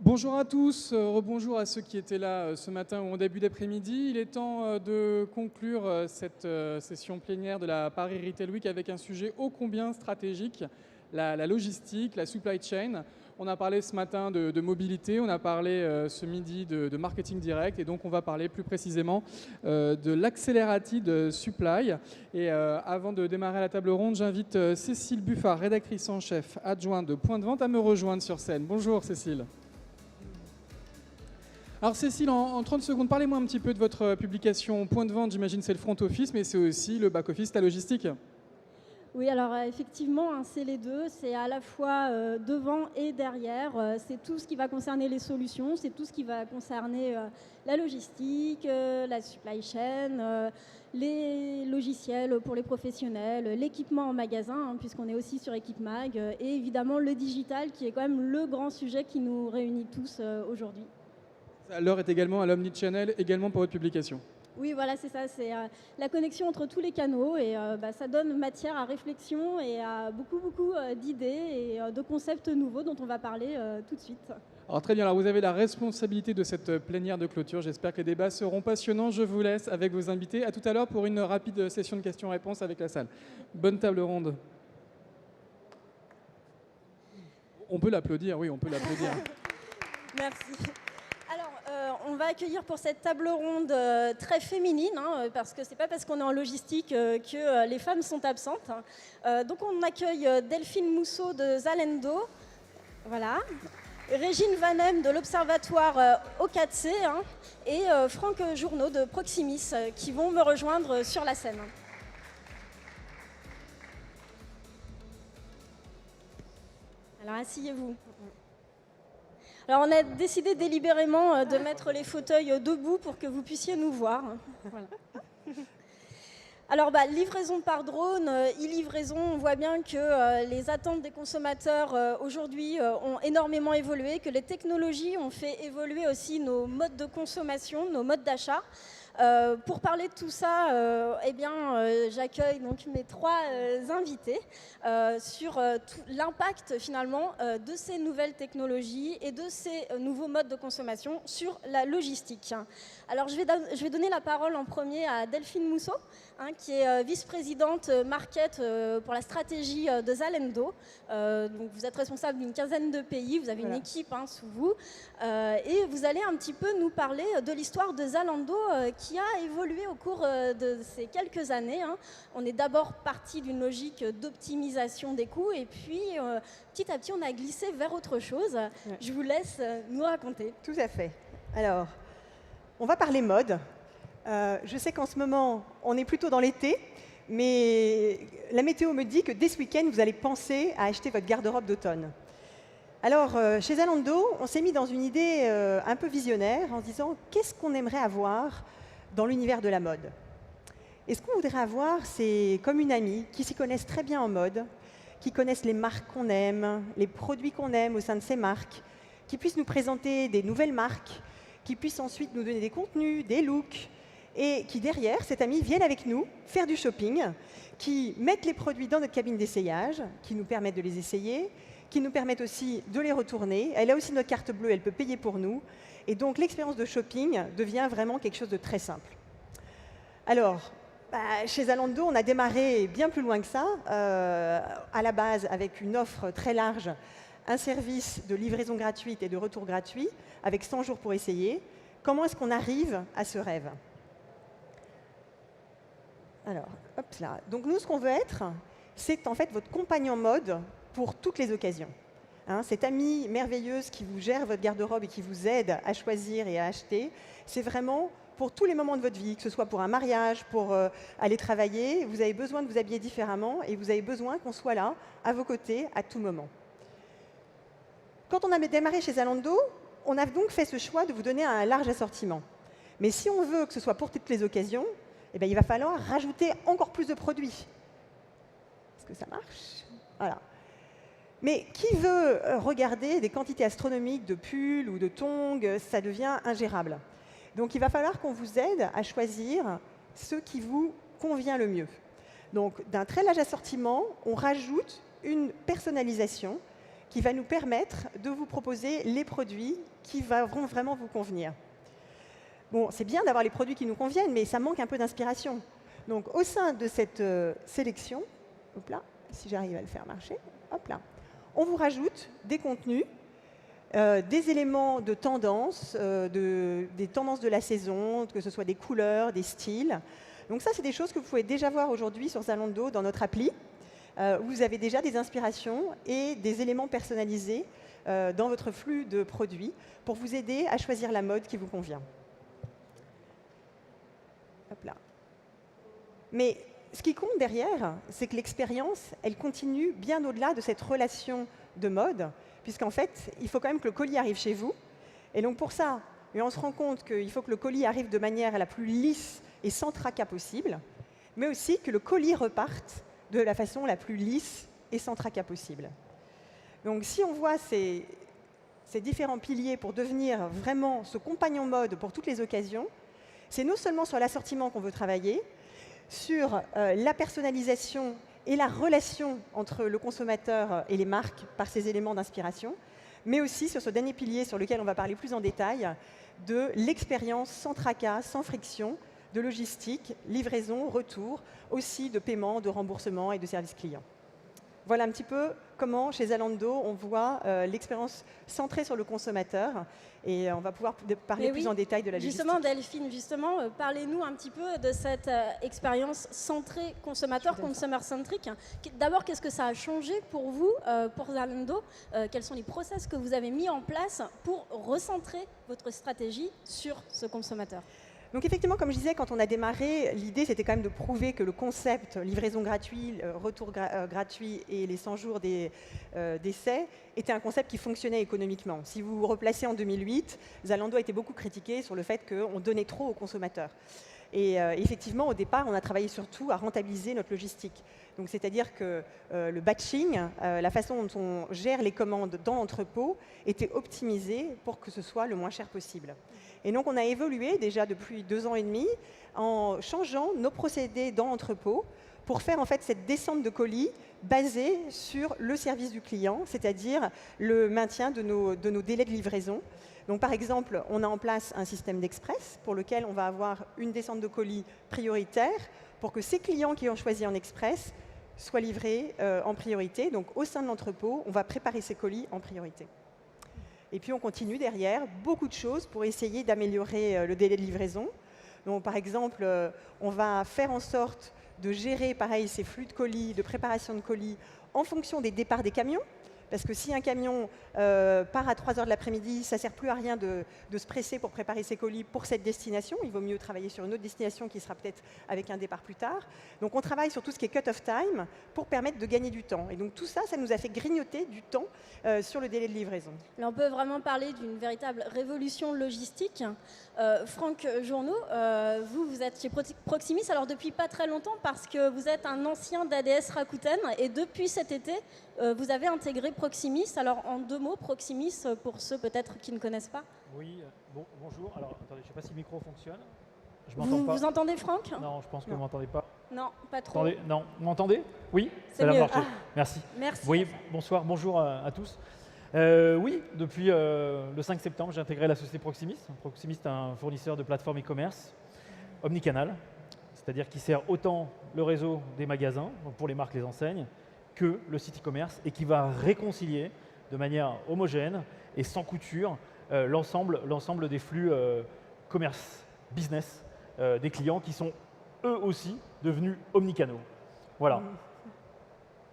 Bonjour à tous, rebonjour à ceux qui étaient là ce matin ou en début d'après-midi. Il est temps de conclure cette session plénière de la Paris Retail Week avec un sujet ô combien stratégique, la logistique, la supply chain. On a parlé ce matin de mobilité, on a parlé ce midi de marketing direct et donc on va parler plus précisément de l'accelerated supply. Et avant de démarrer la table ronde, j'invite Cécile Buffard, rédactrice en chef adjointe de Point de Vente, à me rejoindre sur scène. Bonjour Cécile. Alors Cécile, en 30 secondes, parlez-moi un petit peu de votre publication Point de Vente. J'imagine c'est le front office, mais c'est aussi le back office, la logistique. Oui, alors effectivement, c'est les deux. C'est à la fois devant et derrière. C'est tout ce qui va concerner les solutions, c'est tout ce qui va concerner la logistique, la supply chain, les logiciels pour les professionnels, l'équipement en magasin, puisqu'on est aussi sur Equipmag, et évidemment le digital, qui est quand même le grand sujet qui nous réunit tous aujourd'hui. L'heure est également à l'omnichannel, également pour votre publication. Oui, voilà, c'est ça. C'est la connexion entre tous les canaux et ça donne matière à réflexion et à beaucoup d'idées et de concepts nouveaux dont on va parler tout de suite. Alors très bien, alors vous avez la responsabilité de cette plénière de clôture. J'espère que les débats seront passionnants. Je vous laisse avec vos invités. À tout à l'heure pour une rapide session de questions-réponses avec la salle. Bonne table ronde. On peut l'applaudir, oui, on peut l'applaudir. Merci. Alors, on va accueillir pour cette table ronde très féminine, parce que c'est pas parce qu'on est en logistique que les femmes sont absentes. Donc, on accueille Delphine Mousseau de Zalendo, voilà, Régine Vanem de l'Observatoire O4C et Franck Journeau de Proximis qui vont me rejoindre sur la scène. Alors, asseyez-vous. Alors, on a décidé délibérément de mettre les fauteuils debout pour que vous puissiez nous voir. Voilà. Alors, livraison par drone, e-livraison, on voit bien que les attentes des consommateurs aujourd'hui ont énormément évolué, que les technologies ont fait évoluer aussi nos modes de consommation, nos modes d'achat. Pour parler de tout ça, j'accueille donc mes trois invités sur l'impact finalement de ces nouvelles technologies et de ces nouveaux modes de consommation sur la logistique. Alors je vais donner la parole en premier à Delphine Mousseau, qui est vice-présidente market pour la stratégie de Zalendo. Donc vous êtes responsable d'une quinzaine de pays, vous avez une équipe sous vous, et vous allez un petit peu nous parler de l'histoire de Zalando qui a évolué au cours de ces quelques années. On est d'abord parti d'une logique d'optimisation des coûts et puis petit à petit on a glissé vers autre chose. Ouais. Je vous laisse nous raconter. Tout à fait. Alors, on va parler mode. Je sais qu'en ce moment, on est plutôt dans l'été, mais la météo me dit que dès ce week-end, vous allez penser à acheter votre garde-robe d'automne. Alors, chez Zalando, on s'est mis dans une idée un peu visionnaire en se disant qu'est-ce qu'on aimerait avoir dans l'univers de la mode. Et ce qu'on voudrait avoir, c'est comme une amie qui s'y connaisse très bien en mode, qui connaisse les marques qu'on aime, les produits qu'on aime au sein de ces marques, qui puisse nous présenter des nouvelles marques, qui puisse ensuite nous donner des contenus, des looks, et qui derrière, cette amie, vienne avec nous faire du shopping, qui mette les produits dans notre cabine d'essayage, qui nous permettent de les essayer, qui nous permettent aussi de les retourner. Elle a aussi notre carte bleue, elle peut payer pour nous. Et donc, l'expérience de shopping devient vraiment quelque chose de très simple. Alors, chez Zalando, on a démarré bien plus loin que ça, à la base avec une offre très large, un service de livraison gratuite et de retour gratuit, avec 100 jours pour essayer. Comment est-ce qu'on arrive à ce rêve ? Alors, hop là. Donc nous, ce qu'on veut être, c'est en fait votre compagnon mode pour toutes les occasions. Cette amie merveilleuse qui vous gère votre garde-robe et qui vous aide à choisir et à acheter, c'est vraiment pour tous les moments de votre vie, que ce soit pour un mariage, pour aller travailler, vous avez besoin de vous habiller différemment et vous avez besoin qu'on soit là, à vos côtés, à tout moment. Quand on a démarré chez Zalando, on a donc fait ce choix de vous donner un large assortiment. Mais si on veut que ce soit pour toutes les occasions, eh bien, il va falloir rajouter encore plus de produits. Est-ce que ça marche ? Voilà. Mais qui veut regarder des quantités astronomiques de pulls ou de tongs ? Ça devient ingérable. Donc, il va falloir qu'on vous aide à choisir ce qui vous convient le mieux. Donc, d'un très large assortiment, on rajoute une personnalisation qui va nous permettre de vous proposer les produits qui vont vraiment vous convenir. Bon, c'est bien d'avoir les produits qui nous conviennent, mais ça manque un peu d'inspiration. Donc, au sein de cette sélection, hop là, si j'arrive à le faire marcher, hop là, on vous rajoute des contenus, des éléments de tendance, des tendances de la saison, que ce soit des couleurs, des styles. Donc ça, c'est des choses que vous pouvez déjà voir aujourd'hui sur Zalando dans notre appli, où vous avez déjà des inspirations et des éléments personnalisés dans votre flux de produits pour vous aider à choisir la mode qui vous convient. Hop là. Mais ce qui compte derrière, c'est que l'expérience, elle continue bien au-delà de cette relation de mode, puisqu'en fait, il faut quand même que le colis arrive chez vous. Et donc pour ça, on se rend compte qu'il faut que le colis arrive de manière la plus lisse et sans tracas possible, mais aussi que le colis reparte de la façon la plus lisse et sans tracas possible. Donc si on voit ces différents piliers pour devenir vraiment ce compagnon mode pour toutes les occasions, c'est non seulement sur l'assortiment qu'on veut travailler, sur la personnalisation et la relation entre le consommateur et les marques par ces éléments d'inspiration, mais aussi sur ce dernier pilier sur lequel on va parler plus en détail, de l'expérience sans tracas, sans friction, de logistique, livraison, retour, aussi de paiement, de remboursement et de service client. Voilà un petit peu comment, chez Zalando, on voit l'expérience centrée sur le consommateur. Et on va pouvoir parler plus en détail de la logistique. Justement, Delphine, parlez-nous un petit peu de cette expérience centrée consommateur, consumer-centric. D'abord, qu'est-ce que ça a changé pour vous, pour Zalando? Quels sont les process que vous avez mis en place pour recentrer votre stratégie sur ce consommateur? Donc effectivement, comme je disais, quand on a démarré, l'idée c'était quand même de prouver que le concept livraison gratuite, retour gratuit et les 100 jours d'essai était un concept qui fonctionnait économiquement. Si vous vous replacez en 2008, Zalando a été beaucoup critiqué sur le fait qu'on donnait trop aux consommateurs. Et effectivement, au départ, on a travaillé surtout à rentabiliser notre logistique. Donc, c'est-à-dire que le batching, la façon dont on gère les commandes dans l'entrepôt, était optimisée pour que ce soit le moins cher possible. Et donc, on a évolué déjà depuis 2 ans et demi en changeant nos procédés dans l'entrepôt pour faire en fait cette descente de colis basée sur le service du client, c'est-à-dire le maintien de nos délais de livraison. Donc, par exemple, on a en place un système d'express pour lequel on va avoir une descente de colis prioritaire pour que ces clients qui ont choisi en express soient livrés en priorité. Donc, au sein de l'entrepôt, on va préparer ces colis en priorité. Et puis, on continue derrière beaucoup de choses pour essayer d'améliorer le délai de livraison. Donc, par exemple, on va faire en sorte de gérer, pareil, ces flux de colis, de préparation de colis, en fonction des départs des camions. Parce que si un camion part à 3 heures de l'après-midi, ça ne sert plus à rien de se presser pour préparer ses colis pour cette destination. Il vaut mieux travailler sur une autre destination qui sera peut-être avec un départ plus tard. Donc on travaille sur tout ce qui est cut-off time pour permettre de gagner du temps. Et donc tout ça, ça nous a fait grignoter du temps sur le délai de livraison. Alors on peut vraiment parler d'une véritable révolution logistique. Franck Journeau, vous êtes chez Proximis alors depuis pas très longtemps parce que vous êtes un ancien d'ADS Rakuten et depuis cet été, vous avez intégré Proximis. Alors, en 2 mots, Proximis, pour ceux peut-être qui ne connaissent pas. Oui, bonjour. Alors, attendez, je ne sais pas si le micro fonctionne. Je m'entends pas. Vous entendez Franck? Non, je pense que vous ne m'entendez pas. Non, pas trop. Attendez, non, vous m'entendez? Oui, c'est mieux. Merci. Merci. Oui, bonjour à tous. Oui, depuis le 5 septembre, j'ai intégré la société Proximis. Proximis est un fournisseur de plateformes e-commerce omnicanal, c'est-à-dire qui sert autant le réseau des magasins, donc pour les marques, les enseignes, que le site e-commerce et qui va réconcilier de manière homogène et sans couture l'ensemble des flux commerce, business des clients qui sont eux aussi devenus omnicanaux. Voilà.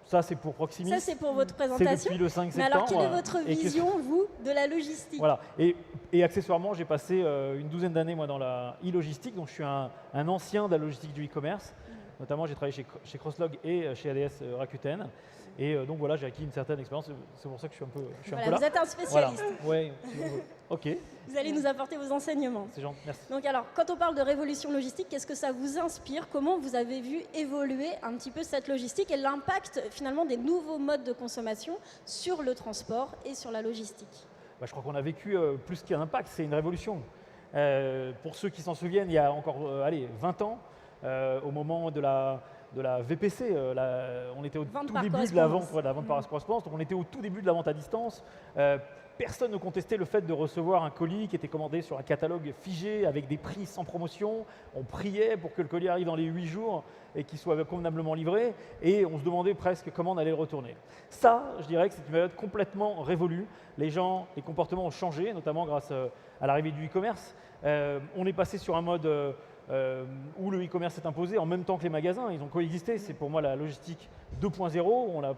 Ça, c'est pour Proximis. Ça, c'est pour votre présentation. C'est depuis le 5 septembre. Mais alors, quelle est votre vision, vous, de la logistique? Voilà. Et accessoirement, j'ai passé une douzaine d'années, moi, dans la e-logistique. Donc, je suis un ancien de la logistique du e-commerce. Notamment, j'ai travaillé chez Crosslog et chez ADS Rakuten. Et donc, voilà, j'ai acquis une certaine expérience. C'est pour ça que je suis un peu là. Vous êtes un spécialiste. Voilà. Oui, OK. Vous allez nous apporter vos enseignements. C'est gentil, merci. Donc alors, quand on parle de révolution logistique, qu'est-ce que ça vous inspire? Comment vous avez vu évoluer un petit peu cette logistique et l'impact finalement des nouveaux modes de consommation sur le transport et sur la logistique? Je crois qu'on a vécu plus qu'un impact, c'est une révolution. Pour ceux qui s'en souviennent, il y a encore 20 ans, au moment de de la VPC. On était au Vente tout par début de la vente, correspondance. la vente par correspondance. Donc on était au tout début de la vente à distance. Personne ne contestait le fait de recevoir un colis qui était commandé sur un catalogue figé avec des prix sans promotion. On priait pour que le colis arrive dans les 8 jours et qu'il soit convenablement livré. Et on se demandait presque comment on allait le retourner. Ça, je dirais que c'est une période complètement révolue. Les comportements ont changé, notamment grâce à l'arrivée du e-commerce. On est passé sur un mode où le e-commerce s'est imposé en même temps que les magasins. Ils ont coexisté. C'est pour moi la logistique 2.0.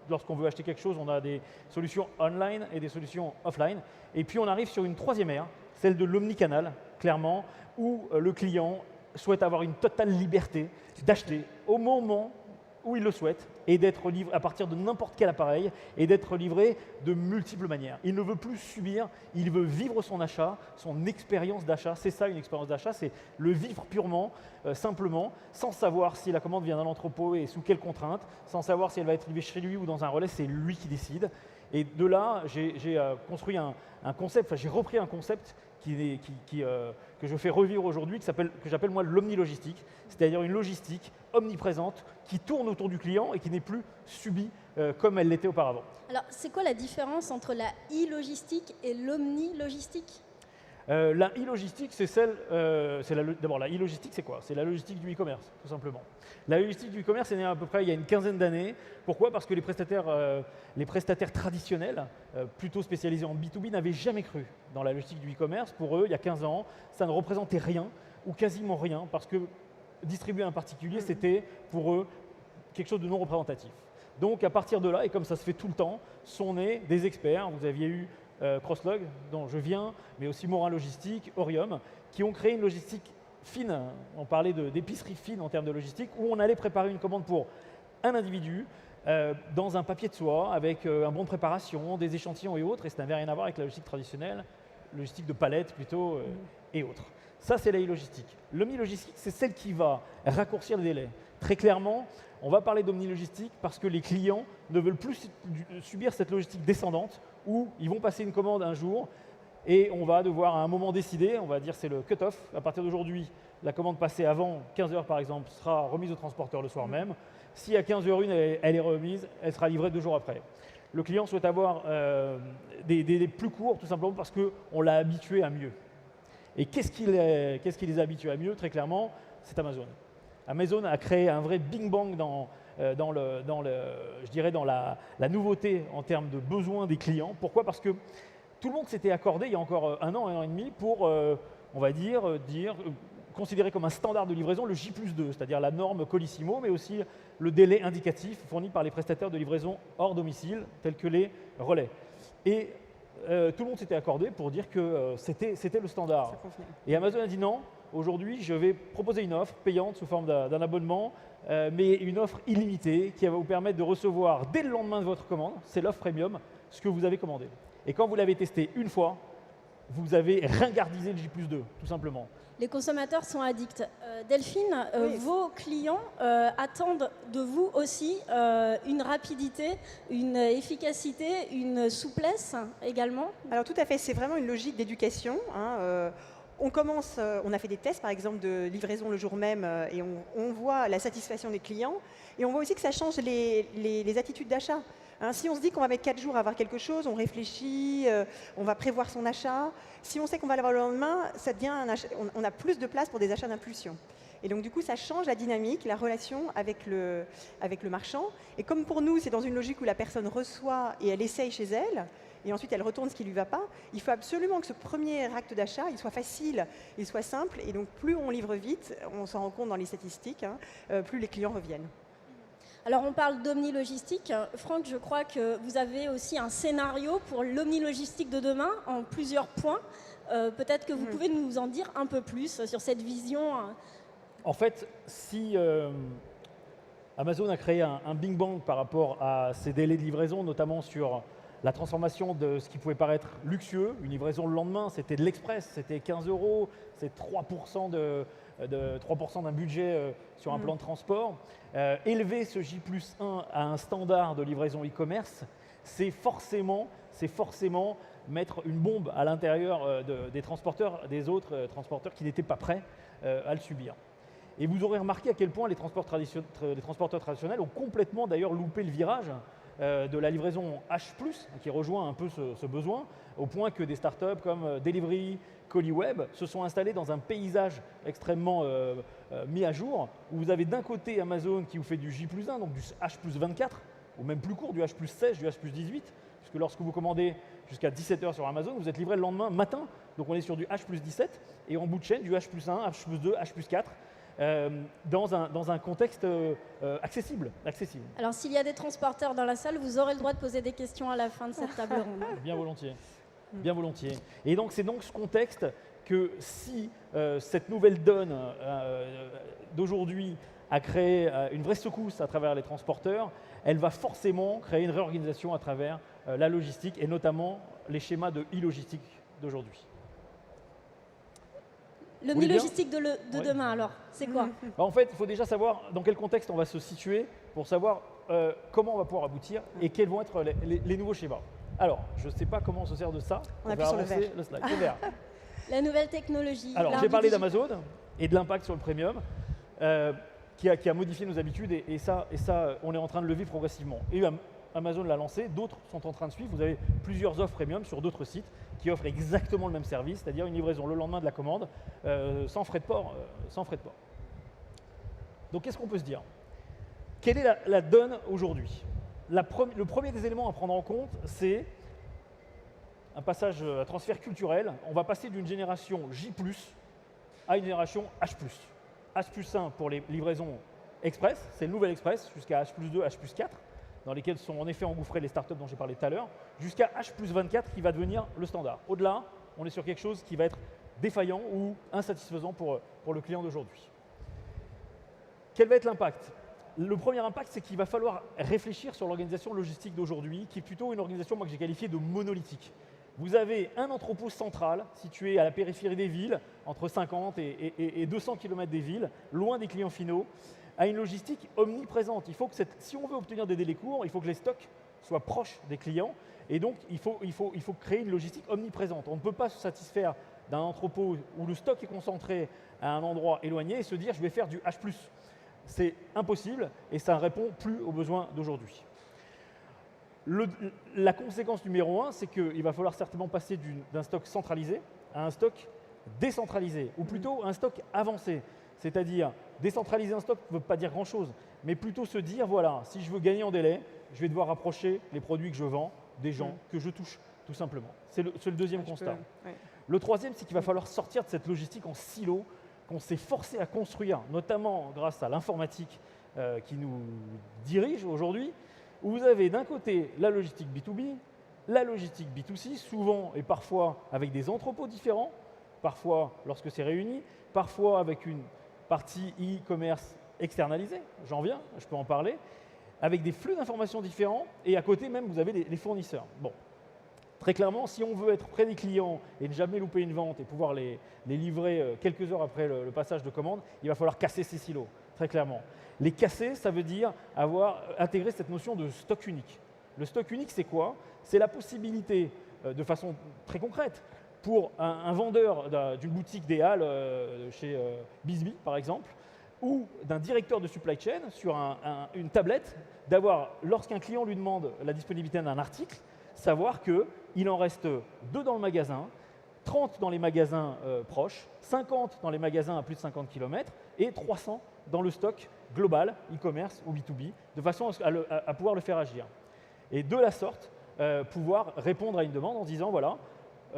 Lorsqu'on veut acheter quelque chose, on a des solutions online et des solutions offline. Et puis on arrive sur une troisième ère, celle de l'omnicanal, clairement, où le client souhaite avoir une totale liberté d'acheter au moment où il le souhaite et d'être livré à partir de n'importe quel appareil et d'être livré de multiples manières. Il ne veut plus subir, il veut vivre son achat, son expérience d'achat. C'est ça une expérience d'achat, c'est le vivre purement, simplement, sans savoir si la commande vient d'un entrepôt et sous quelles contraintes, sans savoir si elle va être livrée chez lui ou dans un relais, c'est lui qui décide. Et de là, j'ai construit un concept, j'ai repris un concept que je fais revivre aujourd'hui, que j'appelle moi l'omnilogistique, c'est-à-dire une logistique omniprésente qui tourne autour du client et qui n'est plus subie comme elle l'était auparavant. Alors, c'est quoi la différence entre la e-logistique et l'omni-logistique? La e-logistique, d'abord, la e-logistique, c'est quoi? C'est la logistique du e-commerce, tout simplement. La logistique du e-commerce est née à peu près il y a une quinzaine d'années. Pourquoi? Parce que les prestataires traditionnels, plutôt spécialisés en B2B, n'avaient jamais cru dans la logistique du e-commerce. Pour eux, il y a 15 ans, ça ne représentait rien ou quasiment rien parce que distribuer un particulier, c'était pour eux quelque chose de non représentatif. Donc, à partir de là, et comme ça se fait tout le temps, sont nés des experts. Vous aviez eu Crosslog, dont je viens, mais aussi Morin Logistique, Orium, qui ont créé une logistique fine. On parlait d'épicerie fine en termes de logistique, où on allait préparer une commande pour un individu dans un papier de soie, avec un bon de préparation, des échantillons et autres, et ça n'avait rien à voir avec la logistique traditionnelle, logistique de palette plutôt, et autres. Ça, c'est la e-logistique. L'omni-logistique, c'est celle qui va raccourcir les délais. Très clairement, on va parler d'omni-logistique parce que les clients ne veulent plus subir cette logistique descendante où ils vont passer une commande un jour et on va devoir à un moment décider, on va dire c'est le cut-off. À partir d'aujourd'hui, la commande passée avant 15 h par exemple sera remise au transporteur le soir même. Si à 15h01 elle est remise, elle sera livrée 2 jours après. Le client souhaite avoir des délais plus courts tout simplement parce qu'on l'a habitué à mieux. Et qu'est-ce qui les a habitués à mieux? Très clairement, c'est Amazon. Amazon a créé un vrai bing bang dans la nouveauté en termes de besoins des clients. Pourquoi? Parce que tout le monde s'était accordé il y a encore un an et demi pour, on va dire, considérer comme un standard de livraison le J+2, c'est-à-dire la norme Colissimo, mais aussi le délai indicatif fourni par les prestataires de livraison hors domicile, tels que les relais. Et tout le monde s'était accordé pour dire que c'était le standard. Et Amazon a dit non, aujourd'hui je vais proposer une offre payante sous forme d'un abonnement, mais une offre illimitée qui va vous permettre de recevoir dès le lendemain de votre commande, c'est l'offre premium, ce que vous avez commandé. Et quand vous l'avez testé une fois, vous avez ringardisé le J+2, tout simplement. Les consommateurs sont addicts. Delphine, Oui. vos clients attendent de vous aussi une rapidité, une efficacité, une souplesse également? Alors tout à fait, c'est vraiment une logique d'éducation. On a fait des tests par exemple de livraison le jour même et on voit la satisfaction des clients et on voit aussi que ça change les attitudes d'achat. Si on se dit qu'on va mettre 4 jours à avoir quelque chose, on réfléchit, on va prévoir son achat. Si on sait qu'on va l'avoir le lendemain, ça devient on a plus de place pour des achats d'impulsion. Et donc du coup, ça change la dynamique, la relation avec le marchand. Et comme pour nous, c'est dans une logique où la personne reçoit et elle essaye chez elle, et ensuite elle retourne ce qui ne lui va pas, il faut absolument que ce premier acte d'achat, il soit facile, il soit simple. Et donc plus on livre vite, on s'en rend compte dans les statistiques, plus les clients reviennent. Alors on parle d'omni-logistique. Franck, je crois que vous avez aussi un scénario pour l'omni-logistique de demain en plusieurs points. Peut-être que vous pouvez nous en dire un peu plus sur cette vision. En fait, si Amazon a créé un bing bang par rapport à ses délais de livraison, notamment sur la transformation de ce qui pouvait paraître luxueux, une livraison le lendemain, c'était de l'express, c'était 15 €, c'est 3% d'un budget sur un plan de transport. Élever ce J+1 à un standard de livraison e-commerce, c'est forcément mettre une bombe à l'intérieur des autres transporteurs qui n'étaient pas prêts à le subir. Et vous aurez remarqué à quel point les transporteurs traditionnels ont complètement d'ailleurs loupé le virage de la livraison H+, qui rejoint un peu ce besoin, au point que des startups comme Delivery, Colliweb se sont installés dans un paysage extrêmement mis à jour, où vous avez d'un côté Amazon qui vous fait du J+1, donc du H+24, ou même plus court, du H+16, du H+18, puisque lorsque vous commandez jusqu'à 17h sur Amazon, vous êtes livré le lendemain matin, donc on est sur du H+17, et en bout de chaîne, du H+1, H+2, H+4, dans un contexte accessible. Alors, s'il y a des transporteurs dans la salle, vous aurez le droit de poser des questions à la fin de cette table ronde. Bien volontiers. Bien volontiers. Et donc, c'est donc ce contexte que si cette nouvelle donne d'aujourd'hui a créé une vraie secousse à travers les transporteurs, elle va forcément créer une réorganisation à travers la logistique et notamment les schémas de e-logistique d'aujourd'hui. L'omnilogistique de demain, alors, c'est quoi? En fait, il faut déjà savoir dans quel contexte on va se situer pour savoir comment on va pouvoir aboutir et quels vont être les nouveaux schémas. Alors, je ne sais pas comment on se sert de ça. On appuie sur le vert. Le slide. Le vert. La nouvelle technologie. Alors, j'ai parlé d'Amazon et de l'impact sur le premium qui a modifié nos habitudes et ça, on est en train de le vivre progressivement. Et Amazon l'a lancé, d'autres sont en train de suivre. Vous avez plusieurs offres premium sur d'autres sites qui offrent exactement le même service, c'est-à-dire une livraison le lendemain de la commande sans frais de port. Donc, qu'est-ce qu'on peut se dire? Quelle est la donne aujourd'hui? Le premier des éléments à prendre en compte, c'est un passage, un transfert culturel. On va passer d'une génération J+, à une génération H+. H+1 pour les livraisons express, c'est le nouvel express, jusqu'à H+2, H+4, dans lesquels sont en effet engouffrés les startups dont j'ai parlé tout à l'heure, jusqu'à H+24 qui va devenir le standard. Au-delà, on est sur quelque chose qui va être défaillant ou insatisfaisant pour le client d'aujourd'hui. Quel va être l'impact? Le premier impact, c'est qu'il va falloir réfléchir sur l'organisation logistique d'aujourd'hui, qui est plutôt une organisation que j'ai qualifiée de monolithique. Vous avez un entrepôt central situé à la périphérie des villes, entre 50 et 200 km des villes, loin des clients finaux, à une logistique omniprésente. Il faut que si on veut obtenir des délais courts, il faut que les stocks soient proches des clients. Et donc, il faut créer une logistique omniprésente. On ne peut pas se satisfaire d'un entrepôt où le stock est concentré à un endroit éloigné et se dire « je vais faire du H+.» C'est impossible et ça ne répond plus aux besoins d'aujourd'hui. La conséquence numéro 1, c'est qu'il va falloir certainement passer d'un stock centralisé à un stock décentralisé, ou plutôt un stock avancé. C'est-à-dire, décentraliser un stock ne veut pas dire grand-chose, mais plutôt se dire, voilà, si je veux gagner en délai, je vais devoir rapprocher les produits que je vends des gens que je touche, tout simplement. C'est le deuxième constat. Le troisième, c'est qu'il va falloir sortir de cette logistique en silo qu'on s'est forcé à construire, notamment grâce à l'informatique qui nous dirige aujourd'hui, où vous avez d'un côté la logistique B2B, la logistique B2C, souvent et parfois avec des entrepôts différents, parfois lorsque c'est réuni, parfois avec une partie e-commerce externalisée, j'en viens, je peux en parler, avec des flux d'informations différents, et à côté même vous avez les fournisseurs. Bon. Très clairement, si on veut être près des clients et ne jamais louper une vente et pouvoir les livrer quelques heures après le passage de commande, il va falloir casser ces silos, très clairement. Les casser, ça veut dire avoir intégré cette notion de stock unique. Le stock unique, c'est quoi? C'est la possibilité, de façon très concrète, pour un vendeur d'une boutique des Halles chez Bisbee, par exemple, ou d'un directeur de supply chain sur une tablette, d'avoir, lorsqu'un client lui demande la disponibilité d'un article, savoir qu'il en reste 2 dans le magasin, 30 dans les magasins proches, 50 dans les magasins à plus de 50 km et 300 dans le stock global, e-commerce ou B2B, de façon à pouvoir le faire agir. Et de la sorte, pouvoir répondre à une demande en disant, voilà,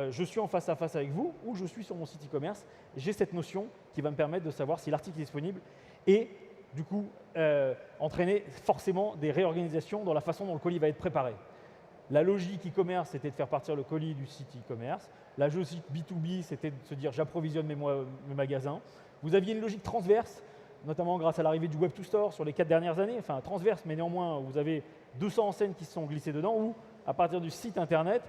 je suis en face à face avec vous ou je suis sur mon site e-commerce, j'ai cette notion qui va me permettre de savoir si l'article est disponible et du coup entraîner forcément des réorganisations dans la façon dont le colis va être préparé. La logique e-commerce, c'était de faire partir le colis du site e-commerce. La logique B2B, c'était de se dire j'approvisionne mes magasins. Vous aviez une logique transverse, notamment grâce à l'arrivée du Web to Store sur les 4 dernières années, enfin transverse, mais néanmoins, vous avez 200 enseignes qui se sont glissées dedans, ou à partir du site internet,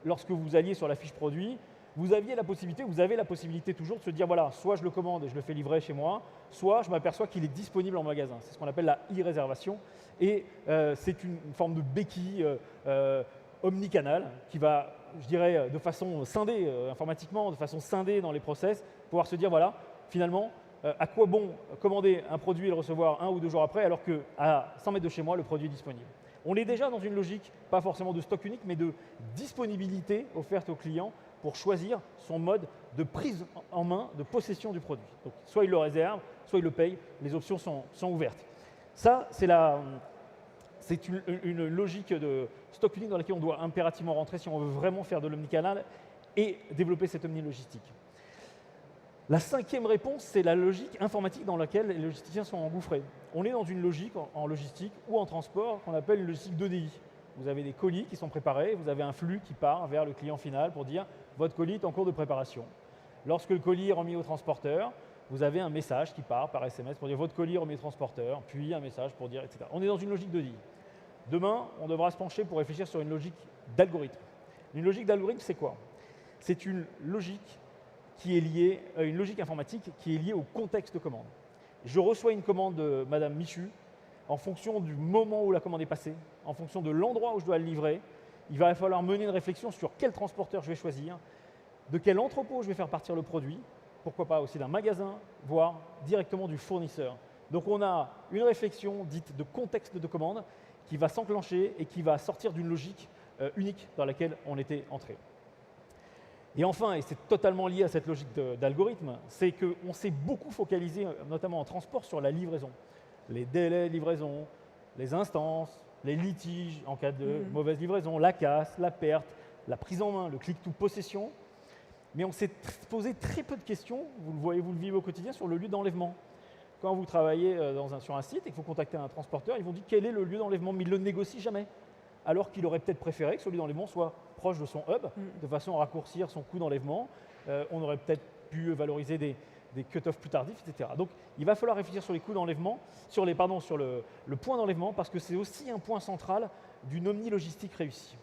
lorsque vous alliez sur la fiche produit, vous avez la possibilité toujours de se dire, voilà, soit je le commande et je le fais livrer chez moi, soit je m'aperçois qu'il est disponible en magasin. C'est ce qu'on appelle la e-réservation. Et c'est une forme de béquille omnicanal qui va, je dirais, de façon scindée informatiquement, de façon scindée dans les process, pouvoir se dire, voilà, finalement, à quoi bon commander un produit et le recevoir 1 ou 2 jours après, alors qu'à 100 mètres de chez moi, le produit est disponible. On est déjà dans une logique, pas forcément de stock unique, mais de disponibilité offerte au client pour choisir son mode de prise en main, de possession du produit. Donc, soit il le réserve, soit il le paye, les options sont ouvertes. Ça, c'est une logique de stock unique dans laquelle on doit impérativement rentrer si on veut vraiment faire de l'omnicanal et développer cette omni-logistique. La 5e réponse, c'est la logique informatique dans laquelle les logisticiens sont engouffrés. On est dans une logique en logistique ou en transport qu'on appelle une logistique 2DI. Vous avez des colis qui sont préparés, vous avez un flux qui part vers le client final pour dire « votre colis est en cours de préparation ». Lorsque le colis est remis au transporteur, vous avez un message qui part par SMS pour dire « votre colis est remis au transporteur », puis un message pour dire, etc. On est dans une logique 2DI. Demain, on devra se pencher pour réfléchir sur une logique d'algorithme. Une logique d'algorithme, c'est quoi? C'est une logique qui est liée, une logique informatique qui est liée au contexte de commande. Je reçois une commande de Madame Michu, en fonction du moment où la commande est passée, en fonction de l'endroit où je dois le livrer, il va falloir mener une réflexion sur quel transporteur je vais choisir, de quel entrepôt je vais faire partir le produit, pourquoi pas aussi d'un magasin, voire directement du fournisseur. Donc on a une réflexion dite de contexte de commande qui va s'enclencher et qui va sortir d'une logique unique dans laquelle on était entré. Et enfin, et c'est totalement lié à cette logique d'algorithme, c'est qu'on s'est beaucoup focalisé, notamment en transport, sur la livraison. Les délais de livraison, les instances, les litiges en cas de mauvaise livraison, la casse, la perte, la prise en main, le click-to-possession. Mais on s'est posé très peu de questions, vous le voyez, vous le vivez au quotidien, sur le lieu d'enlèvement. Quand vous travaillez sur un site et que vous contactez un transporteur, ils vont dire quel est le lieu d'enlèvement, mais ils ne le négocient jamais. Alors qu'il aurait peut-être préféré que ce lieu d'enlèvement soit proche de son hub, de façon à raccourcir son coût d'enlèvement. On aurait peut-être pu valoriser des cut-offs plus tardifs, etc. Donc, il va falloir réfléchir sur les coûts d'enlèvement, sur le point d'enlèvement, parce que c'est aussi un point central d'une omni-logistique réussie.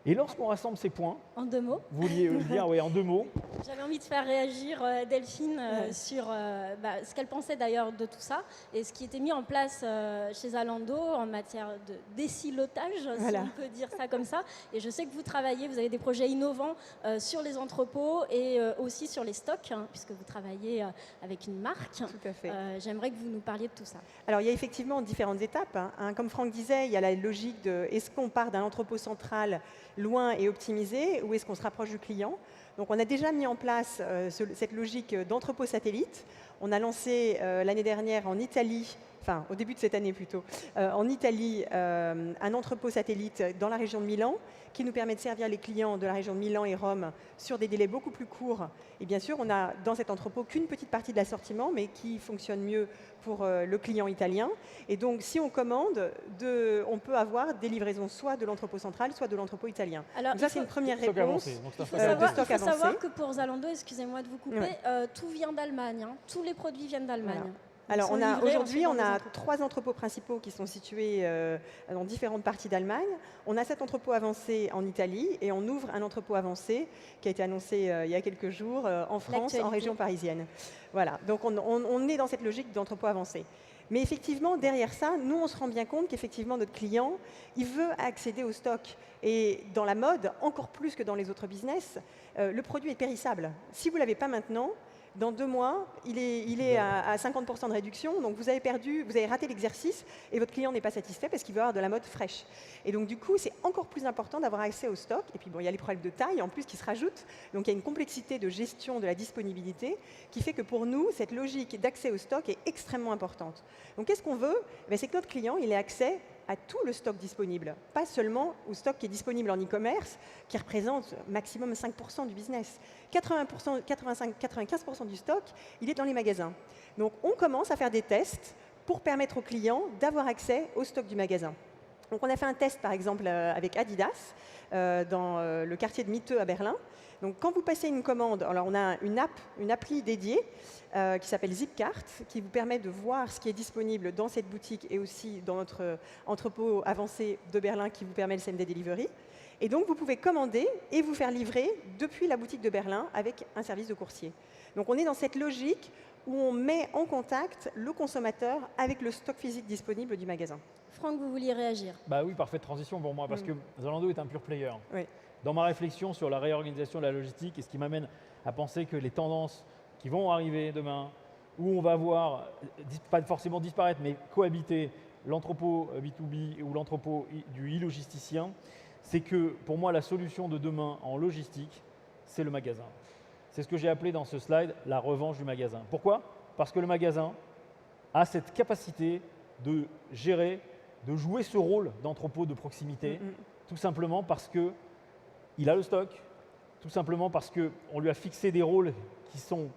Et lorsqu'on rassemble ces points… En 2 mots. Vous vouliez le dire, oui, en 2 mots. J'avais envie de faire réagir Delphine sur ce qu'elle pensait d'ailleurs de tout ça et ce qui était mis en place chez Zalando en matière de désilotage, si on peut dire ça comme ça. Et je sais que vous travaillez, vous avez des projets innovants sur les entrepôts et aussi sur les stocks, puisque vous travaillez avec une marque. Tout à fait. J'aimerais que vous nous parliez de tout ça. Alors, il y a effectivement différentes étapes. Comme Franck disait, il y a la logique de est-ce qu'on part d'un entrepôt central loin et optimisé ou est-ce qu'on se rapproche du client? Donc, on a déjà mis en place cette logique d'entrepôt satellite. On a lancé l'année dernière en Italie, enfin au début de cette année plutôt, en Italie, un entrepôt satellite dans la région de Milan qui nous permet de servir les clients de la région de Milan et Rome sur des délais beaucoup plus courts. Et bien sûr, on a dans cet entrepôt qu'une petite partie de l'assortiment, mais qui fonctionne mieux pour le client italien. Et donc, si on commande, on peut avoir des livraisons soit de l'entrepôt central, soit de l'entrepôt italien. Alors, donc ça, c'est une première réponse. Il faut savoir que pour Zalando, excusez-moi de vous couper, tout vient d'Allemagne. Tous les produits viennent d'Allemagne. Voilà. Alors, aujourd'hui, on a 3 entrepôts principaux qui sont situés dans différentes parties d'Allemagne. On a cet entrepôt avancé en Italie et on ouvre un entrepôt avancé qui a été annoncé il y a quelques jours en France, en région parisienne. Voilà, donc on est dans cette logique d'entrepôt avancé. Mais effectivement, derrière ça, nous, on se rend bien compte qu'effectivement, notre client, il veut accéder au stock. Et dans la mode, encore plus que dans les autres business, le produit est périssable. Si vous ne l'avez pas maintenant, dans 2 mois, il est à 50% de réduction, donc vous avez raté l'exercice et votre client n'est pas satisfait parce qu'il veut avoir de la mode fraîche. Et donc du coup, c'est encore plus important d'avoir accès au stock. Et puis bon, il y a les problèmes de taille en plus qui se rajoutent. Donc il y a une complexité de gestion de la disponibilité qui fait que pour nous, cette logique d'accès au stock est extrêmement importante. Donc qu'est-ce qu'on veut? C'est que notre client il ait accès à tout le stock disponible, pas seulement au stock qui est disponible en e-commerce, qui représente maximum 5% du business. 95% du stock, il est dans les magasins. Donc, on commence à faire des tests pour permettre aux clients d'avoir accès au stock du magasin. Donc, on a fait un test, par exemple, avec Adidas, dans le quartier de Mitte à Berlin. Donc, quand vous passez une commande, alors on a une appli dédiée qui s'appelle Zipcart, qui vous permet de voir ce qui est disponible dans cette boutique et aussi dans notre entrepôt avancé de Berlin qui vous permet le same-day delivery. Et donc, vous pouvez commander et vous faire livrer depuis la boutique de Berlin avec un service de coursier. Donc, on est dans cette logique où on met en contact le consommateur avec le stock physique disponible du magasin. Franck, vous vouliez réagir? Bah oui, parfaite transition pour moi, parce que Zalando est un pure player. Oui. Dans ma réflexion sur la réorganisation de la logistique, et ce qui m'amène à penser que les tendances qui vont arriver demain, où on va voir, pas forcément disparaître, mais cohabiter l'entrepôt B2B ou l'entrepôt du e-logisticien, c'est que pour moi, la solution de demain en logistique, c'est le magasin. C'est ce que j'ai appelé dans ce slide la revanche du magasin. Pourquoi? Parce que le magasin a cette capacité de gérer, de jouer ce rôle d'entrepôt de proximité, tout simplement parce qu'il a le stock, tout simplement parce qu'on lui a fixé des rôles qui sont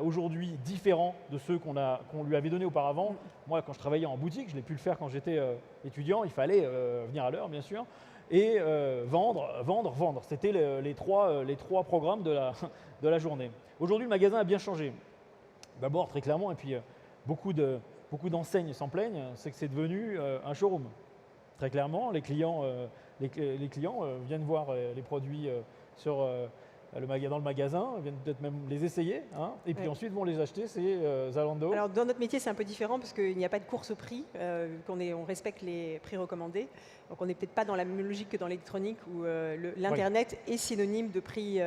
aujourd'hui différents de ceux qu'on lui avait donnés auparavant. Moi, quand je travaillais en boutique, je l'ai pu le faire quand j'étais étudiant, il fallait venir à l'heure, bien sûr, et vendre. C'était les trois programmes de la journée. Aujourd'hui, le magasin a bien changé. D'abord, très clairement, et puis beaucoup d'enseignes s'en plaignent, c'est que c'est devenu un showroom. Très clairement, les clients viennent voir les produits dans le magasin, viennent peut-être même les essayer, hein, et puis ensuite vont les acheter, c'est Zalando. Alors dans notre métier, c'est un peu différent parce qu'il n'y a pas de course au prix, on respecte les prix recommandés. Donc on n'est peut-être pas dans la même logique que dans l'électronique où l'Internet est synonyme de prix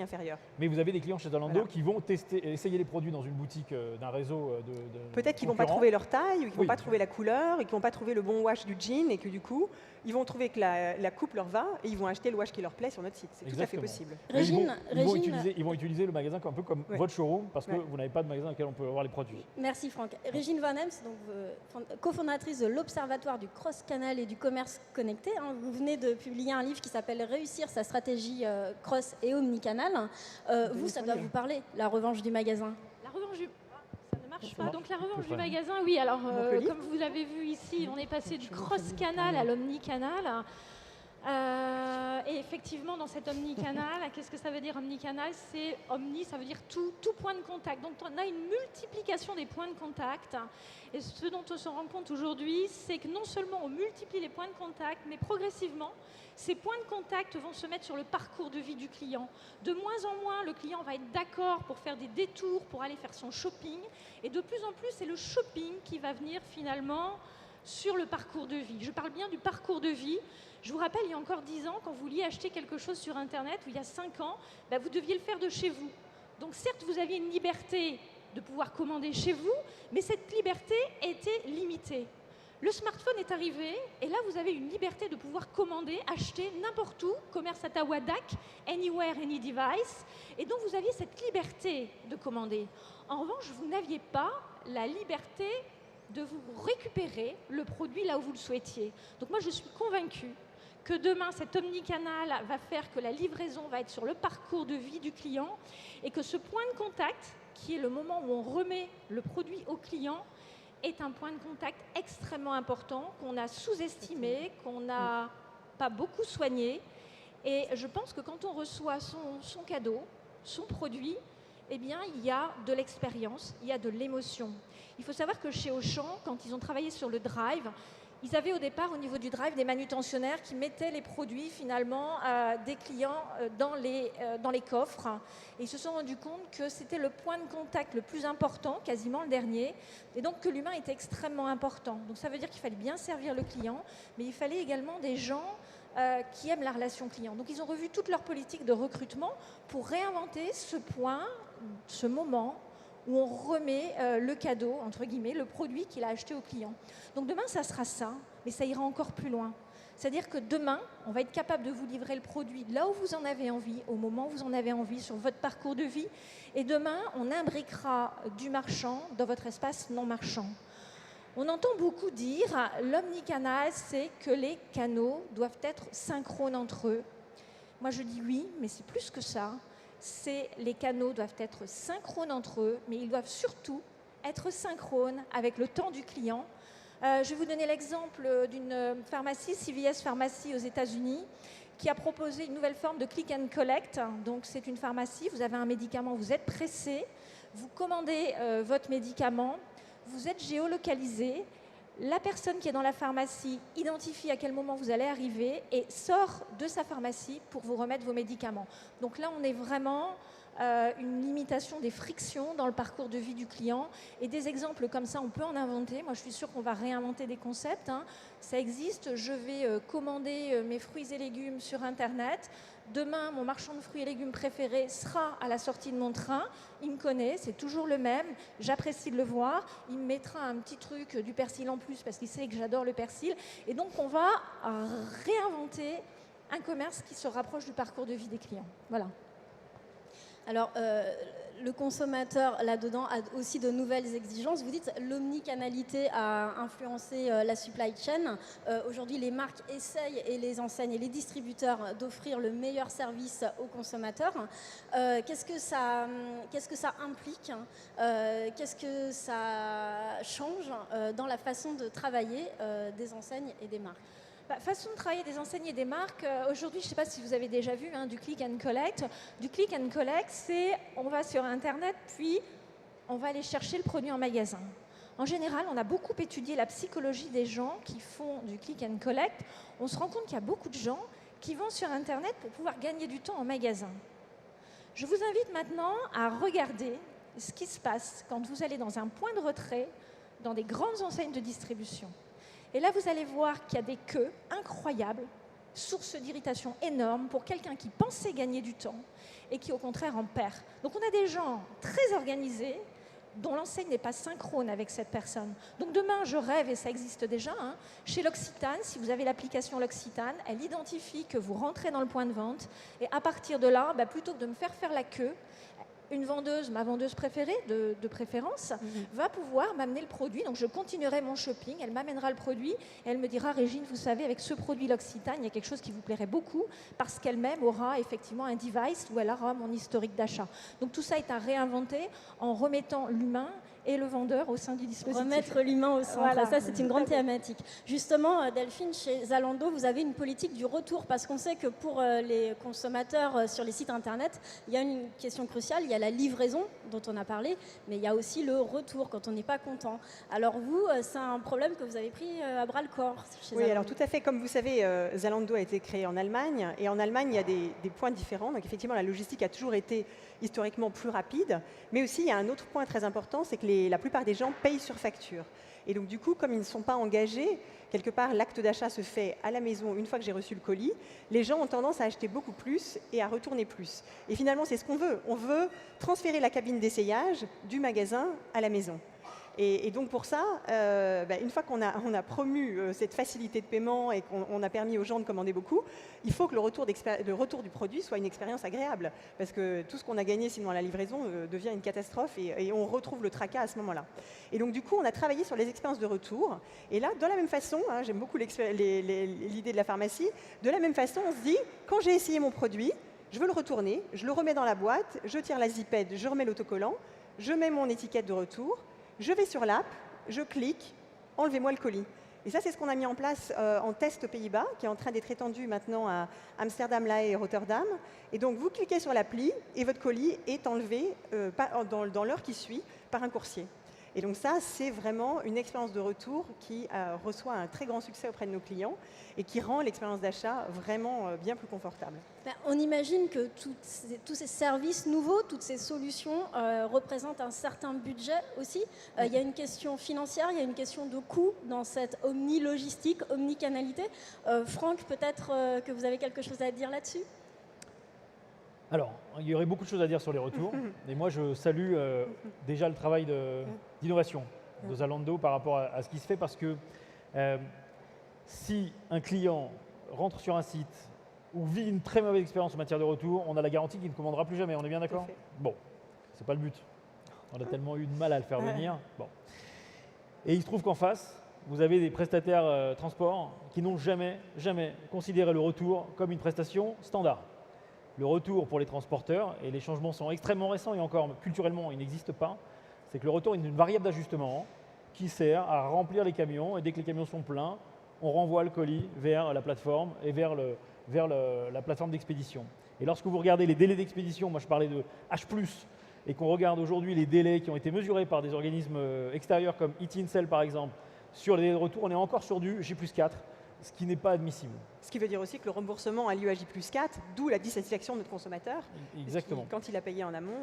inférieur. Mais vous avez des clients chez Zalando qui vont essayer les produits dans une boutique d'un réseau de peut-être qu'ils ne vont pas trouver leur taille, ou qu'ils ne vont pas trouver la couleur, et qu'ils ne vont pas trouver le bon wash du jean, et que du coup, ils vont trouver que la coupe leur va, et ils vont acheter le wash qui leur plaît sur notre site. C'est tout à fait possible. Ils vont utiliser le magasin un peu comme votre showroom, parce que vous n'avez pas de magasin dans lequel on peut avoir les produits. Merci Franck. Régine Van Hems, donc, cofondatrice de l'Observatoire du cross-canal et du commerce connecté. Hein. Vous venez de publier un livre qui s'appelle « Réussir sa stratégie cross et omnicanal ». Vous, ça doit vous parler, la revanche du magasin. La revanche du... Ça ne marche pas. Donc la revanche du magasin, oui. Alors, comme vous l'avez vu ici, on est passé du cross-canal à l'omnicanal. Et effectivement, dans cet omnicanal, qu'est-ce que ça veut dire omnicanal? C'est omni, ça veut dire tout point de contact. Donc on a une multiplication des points de contact. Et ce dont on se rend compte aujourd'hui, c'est que non seulement on multiplie les points de contact, mais progressivement, ces points de contact vont se mettre sur le parcours de vie du client. De moins en moins, le client va être d'accord pour faire des détours, pour aller faire son shopping. Et de plus en plus, c'est le shopping qui va venir finalement sur le parcours de vie. Je parle bien du parcours de vie. Je vous rappelle, il y a encore 10 ans, quand vous vouliez acheter quelque chose sur Internet, ou il y a 5 ans, vous deviez le faire de chez vous. Donc certes, vous aviez une liberté de pouvoir commander chez vous, mais cette liberté était limitée. Le smartphone est arrivé, et là, vous avez une liberté de pouvoir commander, acheter n'importe où, commerce à Tawadak, anywhere, any device, et donc vous aviez cette liberté de commander. En revanche, vous n'aviez pas la liberté de vous récupérer le produit là où vous le souhaitiez. Donc moi, je suis convaincue que demain, cet omnicanal va faire que la livraison va être sur le parcours de vie du client et que ce point de contact, qui est le moment où on remet le produit au client, est un point de contact extrêmement important, qu'on a sous-estimé, qu'on n'a pas beaucoup soigné. Et je pense que quand on reçoit son cadeau, son produit, eh bien, il y a de l'expérience, il y a de l'émotion. Il faut savoir que chez Auchan, quand ils ont travaillé sur le drive, ils avaient au départ, au niveau du drive, des manutentionnaires qui mettaient les produits, finalement, des clients dans les coffres. Et ils se sont rendus compte que c'était le point de contact le plus important, quasiment le dernier, et donc que l'humain était extrêmement important. Donc ça veut dire qu'il fallait bien servir le client, mais il fallait également des gens qui aiment la relation client. Donc ils ont revu toute leur politique de recrutement pour réinventer ce point, ce moment où on remet le cadeau, entre guillemets, le produit qu'il a acheté au client. Donc demain, ça sera ça, mais ça ira encore plus loin. C'est-à-dire que demain, on va être capable de vous livrer le produit là où vous en avez envie, au moment où vous en avez envie, sur votre parcours de vie. Et demain, on imbriquera du marchand dans votre espace non marchand. On entend beaucoup dire, l'omnicanal, c'est que les canaux doivent être synchrones entre eux. Moi, je dis oui, mais c'est plus que ça. Les canaux doivent être synchrones entre eux, mais ils doivent surtout être synchrones avec le temps du client. Je vais vous donner l'exemple d'une pharmacie, CVS Pharmacy aux États-Unis, qui a proposé une nouvelle forme de click and collect. Donc c'est une pharmacie, vous avez un médicament, vous êtes pressé, vous commandez votre médicament, vous êtes géolocalisé, la personne qui est dans la pharmacie identifie à quel moment vous allez arriver et sort de sa pharmacie pour vous remettre vos médicaments. Donc là, on est vraiment une limitation des frictions dans le parcours de vie du client. Et des exemples comme ça, on peut en inventer. Moi, je suis sûre qu'on va réinventer des concepts. Ça existe. Je vais commander mes fruits et légumes sur Internet. Demain, mon marchand de fruits et légumes préféré sera à la sortie de mon train. Il me connaît, c'est toujours le même. J'apprécie de le voir. Il me mettra un petit truc, du persil en plus, parce qu'il sait que j'adore le persil. Et donc, on va réinventer un commerce qui se rapproche du parcours de vie des clients. Voilà. Alors, le consommateur, là-dedans, a aussi de nouvelles exigences. Vous dites l'omnicanalité a influencé la supply chain. Aujourd'hui, les marques essayent, et les enseignes et les distributeurs, d'offrir le meilleur service aux consommateurs. Qu'est-ce que ça implique, qu'est-ce que ça change dans la façon de travailler des enseignes et des marques? Façon de travailler des enseignes et des marques. Aujourd'hui, je ne sais pas si vous avez déjà vu du click and collect. Du click and collect, c'est on va sur Internet, puis on va aller chercher le produit en magasin. En général, on a beaucoup étudié la psychologie des gens qui font du click and collect. On se rend compte qu'il y a beaucoup de gens qui vont sur Internet pour pouvoir gagner du temps en magasin. Je vous invite maintenant à regarder ce qui se passe quand vous allez dans un point de retrait dans des grandes enseignes de distribution. Et là, vous allez voir qu'il y a des queues incroyables, source d'irritation énorme pour quelqu'un qui pensait gagner du temps et qui, au contraire, en perd. Donc, on a des gens très organisés dont l'enseigne n'est pas synchrone avec cette personne. Donc, demain, je rêve, et ça existe déjà, chez L'Occitane, si vous avez l'application L'Occitane, elle identifie que vous rentrez dans le point de vente et à partir de là, plutôt que de me faire la queue, une vendeuse, ma vendeuse préférée, de préférence, va pouvoir m'amener le produit. Donc, je continuerai mon shopping, elle m'amènera le produit et elle me dira, Régine, vous savez, avec ce produit L'Occitane, il y a quelque chose qui vous plairait beaucoup parce qu'elle-même aura effectivement un device où elle aura mon historique d'achat. Donc, tout ça est à réinventer en remettant l'humain et le vendeur au sein du dispositif. Remettre l'humain au centre, Voilà. Ça c'est une grande thématique. Justement, Delphine, chez Zalando, vous avez une politique du retour, parce qu'on sait que pour les consommateurs sur les sites internet, il y a une question cruciale, il y a la livraison dont on a parlé, mais il y a aussi le retour quand on n'est pas content. Alors vous, c'est un problème que vous avez pris à bras le corps chez Zalando. Oui, alors tout à fait. Comme vous savez, Zalando a été créé en Allemagne, et en Allemagne, il y a des points différents. Donc effectivement, la logistique a toujours été historiquement plus rapide, mais aussi il y a un autre point très important, c'est que la plupart des gens payent sur facture. Et donc du coup, comme ils ne sont pas engagés, quelque part l'acte d'achat se fait à la maison une fois que j'ai reçu le colis, les gens ont tendance à acheter beaucoup plus et à retourner plus. Et finalement, c'est ce qu'on veut. On veut transférer la cabine d'essayage du magasin à la maison. Et donc pour ça, une fois qu'on a promu cette facilité de paiement et qu'on a permis aux gens de commander beaucoup, il faut que le retour du produit soit une expérience agréable. Parce que tout ce qu'on a gagné sinon à la livraison devient une catastrophe et on retrouve le tracas à ce moment-là. Et donc du coup, on a travaillé sur les expériences de retour. Et là, de la même façon, j'aime beaucoup l'idée de la pharmacie, de la même façon, on se dit, quand j'ai essayé mon produit, je veux le retourner, je le remets dans la boîte, je tire la zipette, je remets l'autocollant, je mets mon étiquette de retour, je vais sur l'app, je clique, enlevez-moi le colis. Et ça, c'est ce qu'on a mis en place en test aux Pays-Bas, qui est en train d'être étendu maintenant à Amsterdam, La Haye et Rotterdam. Et donc, vous cliquez sur l'appli et votre colis est enlevé dans l'heure qui suit par un coursier. Et donc ça, c'est vraiment une expérience de retour qui reçoit un très grand succès auprès de nos clients et qui rend l'expérience d'achat vraiment bien plus confortable. On imagine que tous ces services nouveaux, toutes ces solutions représentent un certain budget aussi. Il y a une question financière, il y a une question de coût dans cette omni-logistique, omni-canalité. Franck, peut-être que vous avez quelque chose à dire là-dessus ? Alors, il y aurait beaucoup de choses à dire sur les retours. Et moi, je salue déjà le travail d'innovation de Zalando par rapport à ce qui se fait, parce que si un client rentre sur un site ou vit une très mauvaise expérience en matière de retour, on a la garantie qu'il ne commandera plus jamais. On est bien d'accord ? Bon, c'est pas le but. On a tellement eu de mal à le faire venir. Bon. Et il se trouve qu'en face, vous avez des prestataires transport qui n'ont jamais considéré le retour comme une prestation standard. Le retour pour les transporteurs, et les changements sont extrêmement récents et encore culturellement ils n'existent pas, c'est que le retour est une variable d'ajustement qui sert à remplir les camions, et dès que les camions sont pleins, on renvoie le colis vers la plateforme et vers la plateforme d'expédition. Et lorsque vous regardez les délais d'expédition, moi je parlais de H+, et qu'on regarde aujourd'hui les délais qui ont été mesurés par des organismes extérieurs comme Etincell par exemple, sur les délais de retour, on est encore sur du J+4, ce qui n'est pas admissible. Ce qui veut dire aussi que le remboursement a lieu à J+4, d'où la dissatisfaction de notre consommateur. Exactement. Quand il a payé en amont.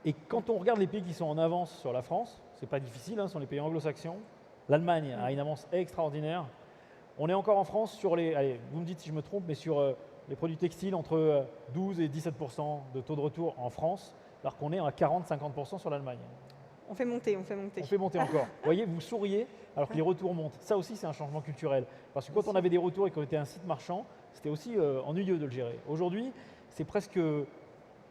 Et quand on regarde les pays qui sont en avance sur la France, c'est pas difficile, ce sont les pays anglo-saxons. L'Allemagne a une avance extraordinaire. On est encore en France sur les, allez, vous me dites si je me trompe, mais sur les produits textiles entre 12 et 17% de taux de retour en France, alors qu'on est à 40-50% sur l'Allemagne. On fait monter, on fait monter. On fait monter encore. Vous voyez, vous souriez alors que les retours montent. Ça aussi, c'est un changement culturel. Parce que quand on avait des retours et qu'on était un site marchand, c'était aussi ennuyeux de le gérer. Aujourd'hui, c'est presque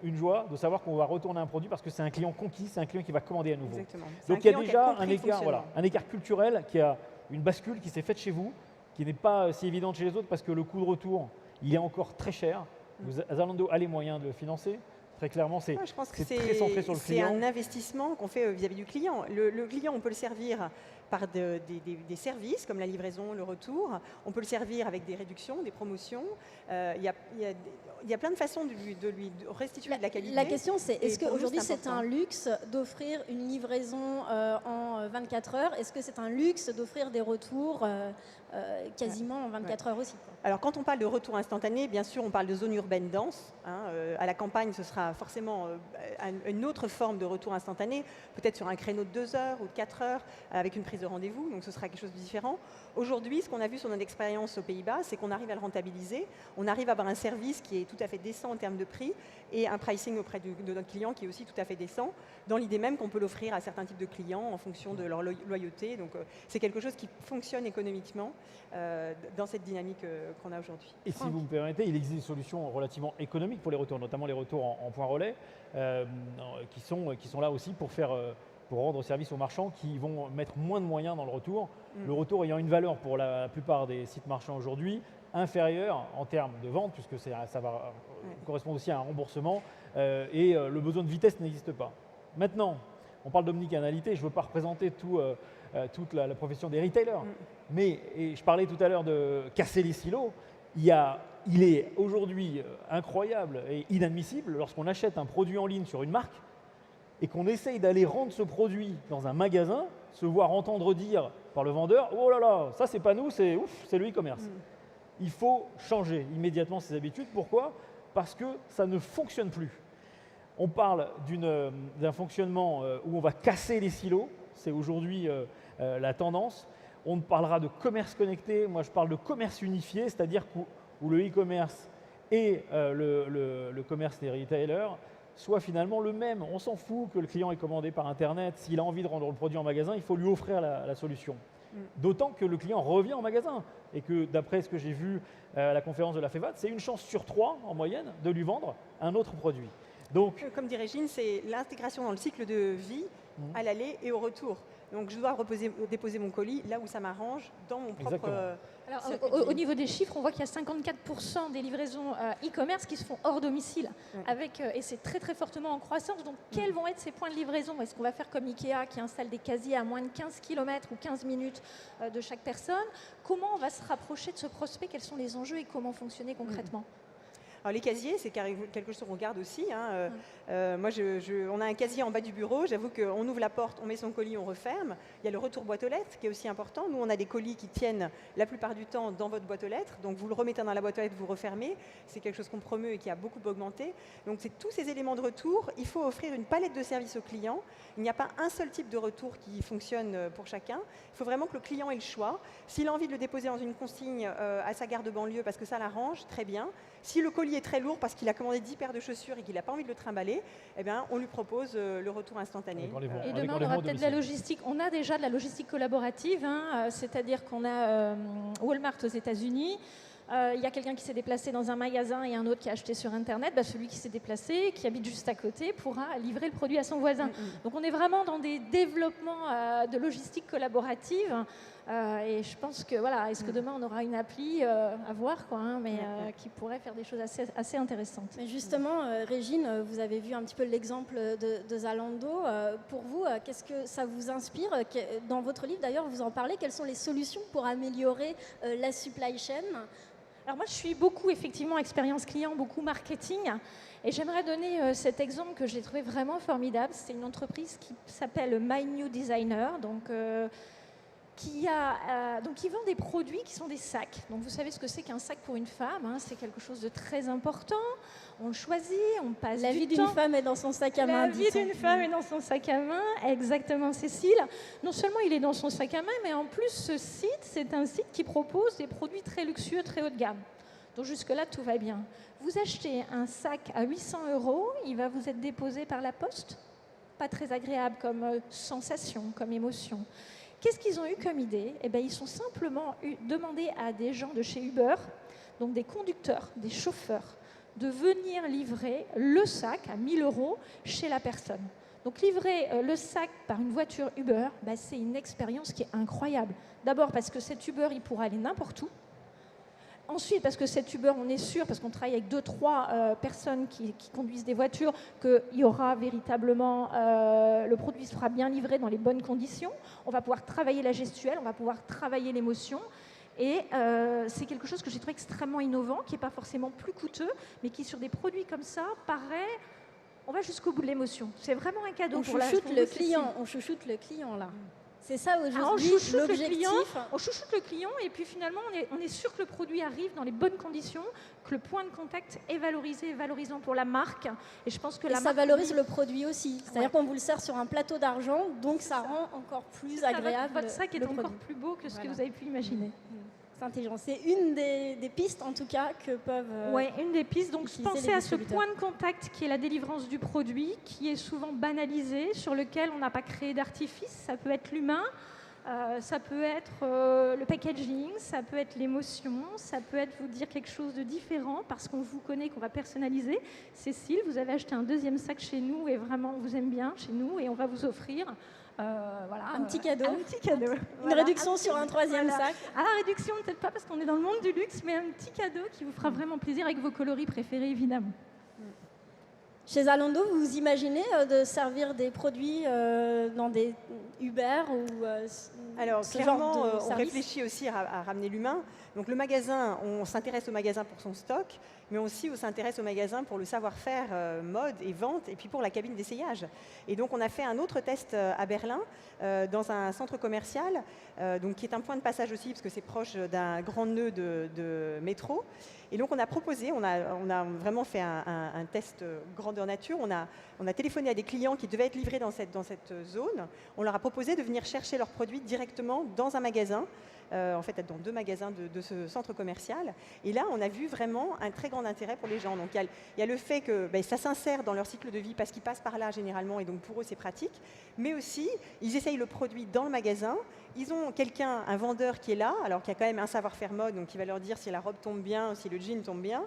une joie de savoir qu'on va retourner un produit parce que c'est un client conquis, c'est un client qui va commander à nouveau. Exactement. Donc il y a déjà un écart culturel, qui a une bascule qui s'est faite chez vous, qui n'est pas si évidente chez les autres parce que le coût de retour, il est encore très cher. Zalando a les moyens de le financer. Très clairement, c'est je pense que très centré sur le client. C'est un investissement qu'on fait vis-à-vis du client. Le client, on peut le servir par des services comme la livraison, le retour. On peut le servir avec des réductions, des promotions. Il y a plein de façons de lui restituer de la qualité. La question, c'est est-ce qu'aujourd'hui c'est important. un luxe d'offrir une livraison en 24 heures? Est-ce que c'est un luxe d'offrir des retours quasiment en 24 heures aussi, quoi? Alors quand on parle de retour instantané, bien sûr on parle de zone urbaine dense. À la campagne, ce sera forcément une autre forme de retour instantané, peut-être sur un créneau de 2 heures ou de 4 heures, avec une prise de rendez-vous, donc ce sera quelque chose de différent. Aujourd'hui, ce qu'on a vu sur notre expérience aux Pays-Bas, c'est qu'on arrive à le rentabiliser, on arrive à avoir un service qui est tout à fait décent en termes de prix et un pricing auprès de notre client qui est aussi tout à fait décent, dans l'idée même qu'on peut l'offrir à certains types de clients en fonction de leur loyauté. Donc c'est quelque chose qui fonctionne économiquement dans cette dynamique qu'on a aujourd'hui. Et si vous me permettez, il existe des solutions relativement économiques pour les retours, notamment les retours en point relais, qui sont là aussi pour rendre service aux marchands qui vont mettre moins de moyens dans le retour. Le retour ayant une valeur pour la plupart des sites marchands aujourd'hui inférieure en termes de vente, puisque ça va correspondre aussi à un remboursement, et le besoin de vitesse n'existe pas. Maintenant, on parle d'omnicanalité, je ne veux pas représenter toute la profession des retailers, mais je parlais tout à l'heure de casser les silos. Il est aujourd'hui incroyable et inadmissible lorsqu'on achète un produit en ligne sur une marque et qu'on essaye d'aller rendre ce produit dans un magasin, se voir entendre dire par le vendeur « Oh là là, ça c'est pas nous, c'est le e-commerce ». Il faut changer immédiatement ses habitudes. Pourquoi? Parce que ça ne fonctionne plus. On parle d'un fonctionnement où on va casser les silos, c'est aujourd'hui la tendance. On parlera de commerce connecté, moi je parle de commerce unifié, c'est-à-dire où le e-commerce et le commerce des retailers soient finalement le même. On s'en fout que le client est commandé par Internet, s'il a envie de rendre le produit en magasin, il faut lui offrir la solution. D'autant que le client revient en magasin et que d'après ce que j'ai vu à la conférence de la FEVAD, c'est une chance sur 3 en moyenne de lui vendre un autre produit. Donc, comme dit Régine, c'est l'intégration dans le cycle de vie à l'aller et au retour. Donc je dois déposer mon colis là où ça m'arrange, dans mon propre... Alors, au niveau des chiffres, on voit qu'il y a 54% des livraisons e-commerce qui se font hors domicile, et c'est très très fortement en croissance. Donc quels vont être ces points de livraison? Est-ce qu'on va faire comme Ikea qui installe des casiers à moins de 15 km ou 15 minutes de chaque personne? Comment on va se rapprocher de ce prospect? Quels sont les enjeux et comment fonctionner concrètement? Alors les casiers, c'est quelque chose qu'on regarde aussi. Moi, on a un casier en bas du bureau. J'avoue qu'on ouvre la porte, on met son colis, on referme. Il y a le retour boîte aux lettres qui est aussi important. Nous, on a des colis qui tiennent la plupart du temps dans votre boîte aux lettres. Donc vous le remettez dans la boîte aux lettres, vous refermez. C'est quelque chose qu'on promeut et qui a beaucoup augmenté. Donc c'est tous ces éléments de retour. Il faut offrir une palette de services au client. Il n'y a pas un seul type de retour qui fonctionne pour chacun. Il faut vraiment que le client ait le choix. S'il a envie de le déposer dans une consigne à sa gare de banlieue parce que ça l'arrange, très bien. Si le colis est très lourd parce qu'il a commandé 10 paires de chaussures et qu'il n'a pas envie de le trimballer, eh bien, on lui propose le retour instantané. Et demain, on aura peut-être de la logistique. On a déjà de la logistique collaborative, c'est-à-dire qu'on a Walmart aux États-Unis. Il y a quelqu'un qui s'est déplacé dans un magasin et un autre qui a acheté sur Internet. Celui qui s'est déplacé, qui habite juste à côté, pourra livrer le produit à son voisin. Donc on est vraiment dans des développements de logistique collaborative. Et je pense que, est-ce que demain on aura une appli à voir, qui pourrait faire des choses assez intéressantes. Mais justement, Régine, vous avez vu un petit peu l'exemple de Zalando. Pour vous, qu'est-ce que ça vous inspire? Dans votre livre, d'ailleurs, vous en parlez. Quelles sont les solutions pour améliorer la supply chain? Alors moi, je suis beaucoup, effectivement, expérience client, beaucoup marketing. Et j'aimerais donner cet exemple que j'ai trouvé vraiment formidable. C'est une entreprise qui s'appelle My New Designer, qui vend des produits qui sont des sacs. Donc vous savez ce que c'est qu'un sac pour une femme, c'est quelque chose de très important. On le choisit, on passe La vie d'une femme est dans son sac à main. La vie d'une femme est dans son sac à main, exactement, Cécile. Non seulement il est dans son sac à main, mais en plus ce site, c'est un site qui propose des produits très luxueux, très haut de gamme. Donc jusque-là, tout va bien. Vous achetez un sac à 800 €, il va vous être déposé par la poste. Pas très agréable comme sensation, comme émotion. Qu'est-ce qu'ils ont eu comme idée? Eh bien, ils ont simplement demandé à des gens de chez Uber, donc des conducteurs, des chauffeurs, de venir livrer le sac à 1 000 € chez la personne. Donc livrer le sac par une voiture Uber, c'est une expérience qui est incroyable. D'abord parce que cet Uber, il pourra aller n'importe où. Ensuite, parce que cet Uber, on est sûr, parce qu'on travaille avec 2-3 personnes qui conduisent des voitures, qu'il y aura véritablement, le produit sera bien livré dans les bonnes conditions. On va pouvoir travailler la gestuelle, on va pouvoir travailler l'émotion. Et c'est quelque chose que j'ai trouvé extrêmement innovant, qui n'est pas forcément plus coûteux, mais qui, sur des produits comme ça, paraît... On va jusqu'au bout de l'émotion. C'est vraiment un cadeau pour le client. On chouchoute le client, là. C'est ça aujourd'hui l'objectif. On chouchoute le client et puis finalement on est sûr que le produit arrive dans les bonnes conditions, que le point de contact est valorisé et valorisant pour la marque. Et je pense que ça valorise le produit aussi. C'est-à-dire qu'on vous le sert sur un plateau d'argent, donc ça rend encore plus agréable. Votre sac est encore plus beau que ce que vous avez pu imaginer. C'est intelligent. C'est une des pistes, en tout cas, que peuvent... Oui, une des pistes. Donc, pensez à ce point de contact qui est la délivrance du produit, qui est souvent banalisé, sur lequel on n'a pas créé d'artifice. Ça peut être l'humain, ça peut être le packaging, ça peut être l'émotion, ça peut être vous dire quelque chose de différent parce qu'on vous connaît, qu'on va personnaliser. Cécile, vous avez acheté un 2e sac chez nous et vraiment, on vous aime bien chez nous et on va vous offrir... un petit cadeau. Une Voilà, réduction sur un 3e sac. À la réduction, peut-être pas parce qu'on est dans le monde du luxe, mais un petit cadeau qui vous fera vraiment plaisir avec vos coloris préférés, évidemment. Chez Zalando, vous imaginez de servir des produits dans des Uber ou Alors, ce clairement, genre de on service? réfléchit aussi à ramener l'humain. Donc, le magasin, on s'intéresse au magasin pour son stock, mais aussi on s'intéresse au magasin pour le savoir-faire mode et vente, et puis pour la cabine d'essayage. Et donc, on a fait un autre test à Berlin, dans un centre commercial, donc, qui est un point de passage aussi, parce que c'est proche d'un grand nœud de métro. Et donc, on a proposé, on a vraiment fait un test grandeur nature. On a téléphoné à des clients qui devaient être livrés dans cette zone. On leur a proposé de venir chercher leurs produits directement dans un magasin, en fait, dans 2 magasins de ce centre commercial. Et là, on a vu vraiment un très grand intérêt pour les gens. Donc, il y a le fait que ça s'insère dans leur cycle de vie parce qu'ils passent par là généralement, et donc pour eux, c'est pratique. Mais aussi, ils essayent le produit dans le magasin. Ils ont quelqu'un, un vendeur qui est là, alors qu'il y a quand même un savoir-faire mode, donc il va leur dire si la robe tombe bien, si le jean tombe bien,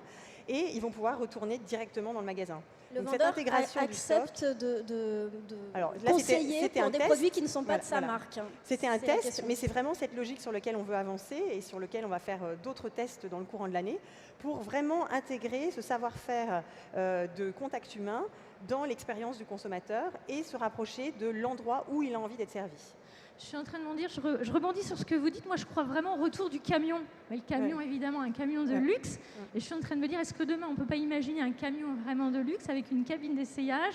et ils vont pouvoir retourner directement dans le magasin. Le donc, vendeur cette intégration accepte de alors, là, conseiller c'était pour un des test. produits qui ne sont pas de sa marque. C'était un test, mais c'est vraiment cette logique sur laquelle on veut avancer et sur laquelle on va faire d'autres tests dans le courant de l'année pour vraiment intégrer ce savoir-faire de contact humain dans l'expérience du consommateur et se rapprocher de l'endroit où il a envie d'être servi. Je suis en train de m'en dire, je rebondis sur ce que vous dites. Moi, je crois vraiment au retour du camion. Mais le camion, évidemment, un camion de luxe. Et je suis en train de me dire, est-ce que demain, on ne peut pas imaginer un camion vraiment de luxe avec une cabine d'essayage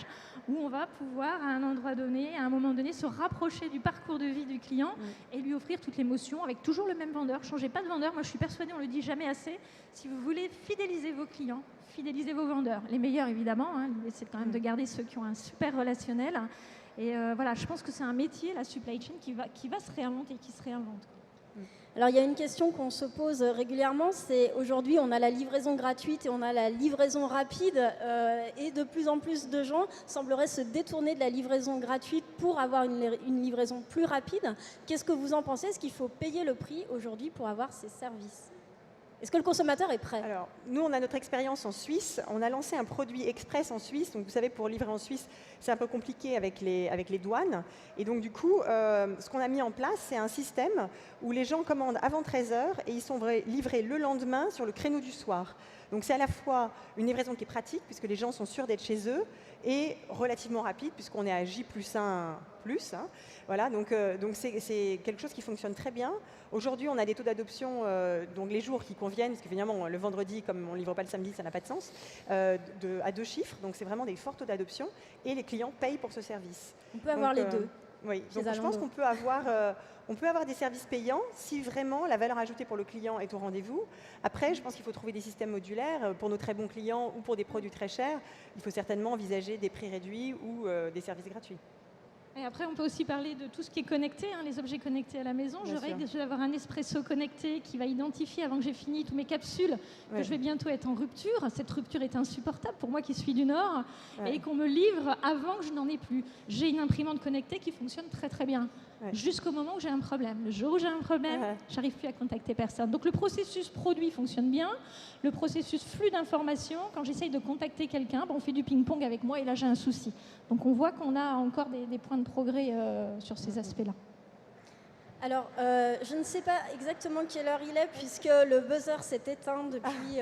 où on va pouvoir, à un endroit donné, à un moment donné, se rapprocher du parcours de vie du client et lui offrir toute l'émotion avec toujours le même vendeur. Changez pas de vendeur. Moi, je suis persuadée, on ne le dit jamais assez. Si vous voulez fidéliser vos clients, fidélisez vos vendeurs. Les meilleurs, évidemment. L'idée, c'est quand même de garder ceux qui ont un super relationnel. Et voilà, je pense que c'est un métier, la supply chain, qui va se réinventer, qui se réinvente. Alors, il y a une question qu'on se pose régulièrement, c'est aujourd'hui, on a la livraison gratuite et on a la livraison rapide, et de plus en plus de gens sembleraient se détourner de la livraison gratuite pour avoir une livraison plus rapide. Qu'est-ce que vous en pensez? Est-ce qu'il faut payer le prix aujourd'hui pour avoir ces services? Est-ce que le consommateur est prêt? Alors, nous, on a notre expérience en Suisse. On a lancé un produit express en Suisse. Donc, vous savez, pour livrer en Suisse, c'est un peu compliqué avec les douanes. Et donc, du coup, ce qu'on a mis en place, c'est un système où les gens commandent avant 13h et ils sont livrés le lendemain sur le créneau du soir. Donc, c'est à la fois une livraison qui est pratique, puisque les gens sont sûrs d'être chez eux, et relativement rapide, puisqu'on est à J+1+. Voilà, donc c'est quelque chose qui fonctionne très bien. Aujourd'hui, on a des taux d'adoption, donc les jours qui conviennent, parce qu'évidemment, le vendredi, comme on ne livre pas le samedi, ça n'a pas de sens, à 2 chiffres. Donc, c'est vraiment des forts taux d'adoption, et les clients payent pour ce service. On peut avoir les deux. Oui, donc je pense qu'on peut avoir des services payants si vraiment la valeur ajoutée pour le client est au rendez-vous. Après, je pense qu'il faut trouver des systèmes modulaires pour nos très bons clients ou pour des produits très chers. Il faut certainement envisager des prix réduits ou des services gratuits. Et après, on peut aussi parler de tout ce qui est connecté, les objets connectés à la maison. Je rêve d'avoir un espresso connecté qui va identifier avant que j'ai fini toutes mes capsules que je vais bientôt être en rupture. Cette rupture est insupportable pour moi qui suis du Nord et qu'on me livre avant que je n'en ai plus. J'ai une imprimante connectée qui fonctionne très très bien jusqu'au moment où j'ai un problème. Le jour où j'ai un problème, j'arrive plus à contacter personne. Donc le processus produit fonctionne bien. Le processus flux d'informations, quand j'essaye de contacter quelqu'un, on fait du ping-pong avec moi et là j'ai un souci. Donc on voit qu'on a encore des points de progrès sur ces aspects-là. Alors, je ne sais pas exactement quelle heure il est, puisque le buzzer s'est éteint depuis...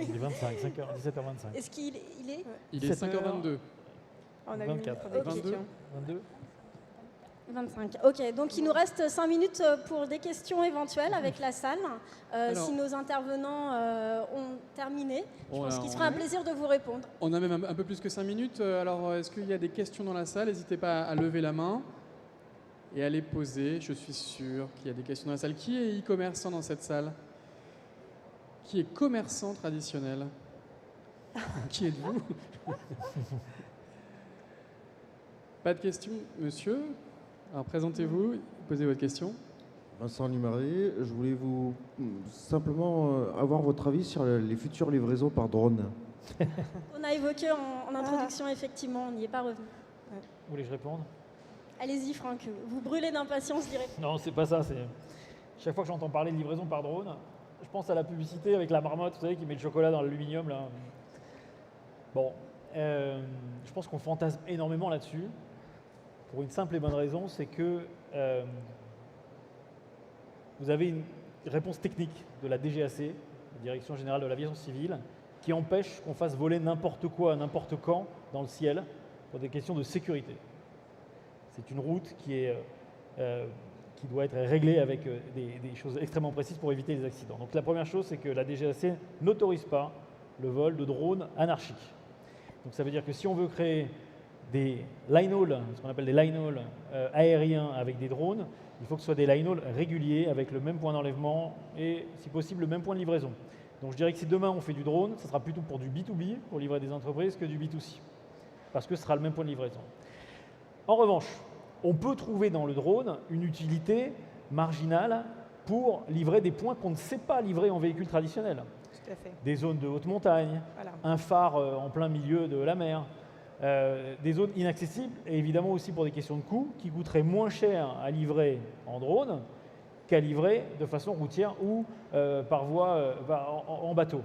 Il est 25, 17h25. Est-ce qu'il est Il est 5h22. On a 24. 22. 22. 25. Ok, donc il nous reste 5 minutes pour des questions éventuelles avec la salle. Si nos intervenants ont terminé, je pense qu'il sera un plaisir de vous répondre. On a même un peu plus que 5 minutes. Alors, est-ce qu'il y a des questions dans la salle? N'hésitez pas à lever la main et à les poser. Je suis sûr qu'il y a des questions dans la salle. Qui est e-commerçant dans cette salle? Qui est commerçant traditionnel? Qui êtes-vous? Pas de questions, monsieur? Alors présentez-vous, posez votre question. Vincent Limaré, je voulais vous simplement avoir votre avis sur les futures livraisons par drone. On a évoqué en introduction, effectivement, on n'y est pas revenu. Vous voulez que je réponde? Allez-y, Franck, vous brûlez d'impatience, je dirais. Non, c'est pas ça. Chaque fois que j'entends parler de livraison par drone, je pense à la publicité avec la marmotte, vous savez, qui met le chocolat dans l'aluminium, là. Bon, je pense qu'on fantasme énormément là-dessus. Pour une simple et bonne raison, c'est que vous avez une réponse technique de la DGAC, la Direction Générale de l'Aviation Civile, qui empêche qu'on fasse voler n'importe quoi, n'importe quand dans le ciel pour des questions de sécurité. C'est une route qui doit être réglée avec des choses extrêmement précises pour éviter les accidents. Donc la première chose, c'est que la DGAC n'autorise pas le vol de drones anarchiques. Donc ça veut dire que si on veut créer des line hauls, ce qu'on appelle des line hauls aériens avec des drones, il faut que ce soit des line hauls réguliers avec le même point d'enlèvement et, si possible, le même point de livraison. Donc je dirais que si demain on fait du drone, ce sera plutôt pour du B2B, pour livrer des entreprises, que du B2C, parce que ce sera le même point de livraison. En revanche, on peut trouver dans le drone une utilité marginale pour livrer des points qu'on ne sait pas livrer en véhicule traditionnel. Tout à fait. Des zones de haute montagne, un phare en plein milieu de la mer, des zones inaccessibles, et évidemment aussi pour des questions de coût, qui coûteraient moins cher à livrer en drone qu'à livrer de façon routière ou par voie en bateau.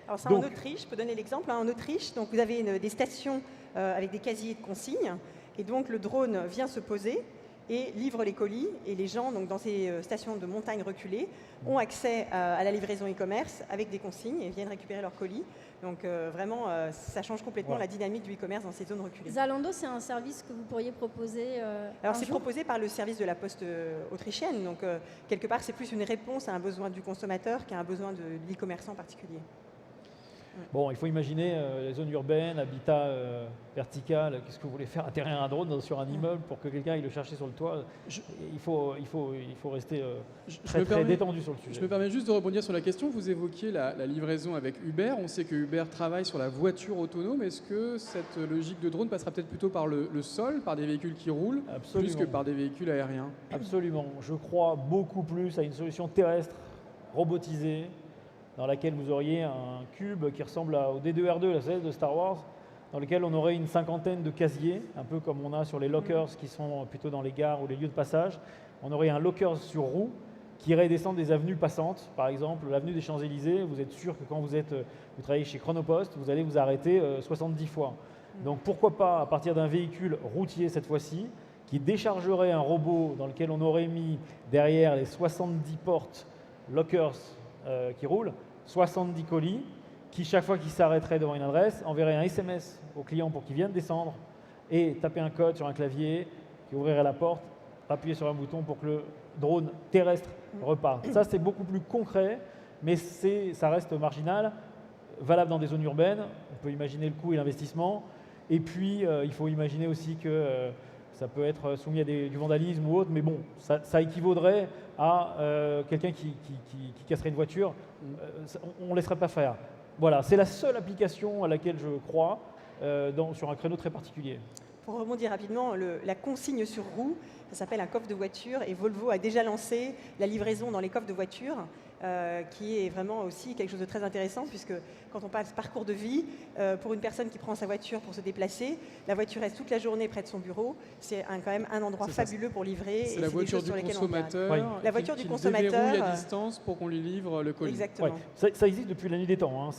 Alors c'est en Autriche, je peux donner l'exemple. En Autriche, donc vous avez des stations avec des casiers de consignes, et donc le drone vient se poser et livre les colis, et les gens donc, dans ces stations de montagne reculées ont accès à la livraison e-commerce avec des consignes et viennent récupérer leurs colis. Donc vraiment, ça change complètement la dynamique du e-commerce dans ces zones reculées. Zalando, c'est un service que vous pourriez proposer Alors c'est proposé par le service de la poste autrichienne, donc quelque part c'est plus une réponse à un besoin du consommateur qu'à un besoin de l'e-commerçant en particulier. Bon, il faut imaginer les zones urbaines, habitat vertical. Qu'est-ce que vous voulez faire? Atterrir un drone sur un immeuble pour que quelqu'un aille le chercher sur le toit? Il faut rester très détendu sur le sujet. Je me permets juste de rebondir sur la question. Vous évoquiez la livraison avec Uber. On sait que Uber travaille sur la voiture autonome. Est-ce que cette logique de drone passera peut-être plutôt par le sol, par des véhicules qui roulent, plus que par des véhicules aériens? Absolument. Je crois beaucoup plus à une solution terrestre, robotisée, dans laquelle vous auriez un cube qui ressemble au D2R2, la série de Star Wars, dans lequel on aurait une cinquantaine de casiers, un peu comme on a sur les lockers qui sont plutôt dans les gares ou les lieux de passage. On aurait un locker sur roue qui irait descendre des avenues passantes, par exemple l'avenue des Champs-Élysées. Vous êtes sûr que quand vous travaillez chez Chronopost, vous allez vous arrêter 70 fois. Donc pourquoi pas, à partir d'un véhicule routier cette fois-ci, qui déchargerait un robot dans lequel on aurait mis derrière les 70 portes lockers qui roulent, 70 colis, qui chaque fois qu'il s'arrêterait devant une adresse, enverrait un SMS au client pour qu'il vienne descendre et taper un code sur un clavier, qui ouvrirait la porte, appuyer sur un bouton pour que le drone terrestre reparte. Ça, c'est beaucoup plus concret, mais ça reste marginal, valable dans des zones urbaines. On peut imaginer le coût et l'investissement. Et puis, il faut imaginer aussi que ça peut être soumis à du vandalisme ou autre, mais bon, ça équivaudrait à quelqu'un qui casserait une voiture. On ne laisserait pas faire. Voilà, c'est la seule application à laquelle je crois sur un créneau très particulier. pour rebondir rapidement, la consigne sur roue, ça s'appelle un coffre de voiture et Volvo a déjà lancé la livraison dans les coffres de voiture, qui est vraiment aussi quelque chose de très intéressant puisque quand on parle de parcours de vie, pour une personne qui prend sa voiture pour se déplacer, la voiture reste toute la journée près de son bureau. C'est quand même un endroit fabuleux pour livrer. C'est la voiture du consommateur. La voiture du consommateur. Déverrouille à distance pour qu'on lui livre le colis. Exactement. Ça existe depuis la nuit des temps. Hein.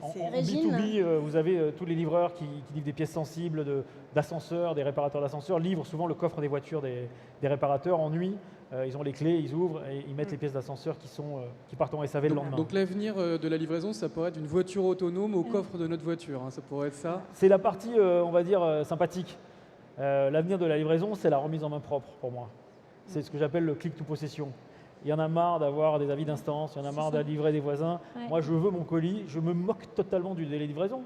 En B2B, vous avez tous les livreurs qui livrent des pièces sensibles d'ascenseurs, des réparateurs d'ascenseurs, livrent souvent le coffre des voitures des réparateurs en nuit. Ils ont les clés, ils ouvrent et ils mettent les pièces d'ascenseur qui partent en SAV le lendemain. Donc l'avenir de la livraison, ça pourrait être une voiture autonome au coffre de notre voiture. Hein, ça pourrait être ça. C'est la partie, on va dire, sympathique. L'avenir de la livraison, c'est la remise en main propre pour moi. C'est ce que j'appelle le click to possession. Il y en a marre d'avoir des avis d'instance, il y en a marre de livrer des voisins. Ouais. Moi, je veux mon colis, je me moque totalement du délai de livraison.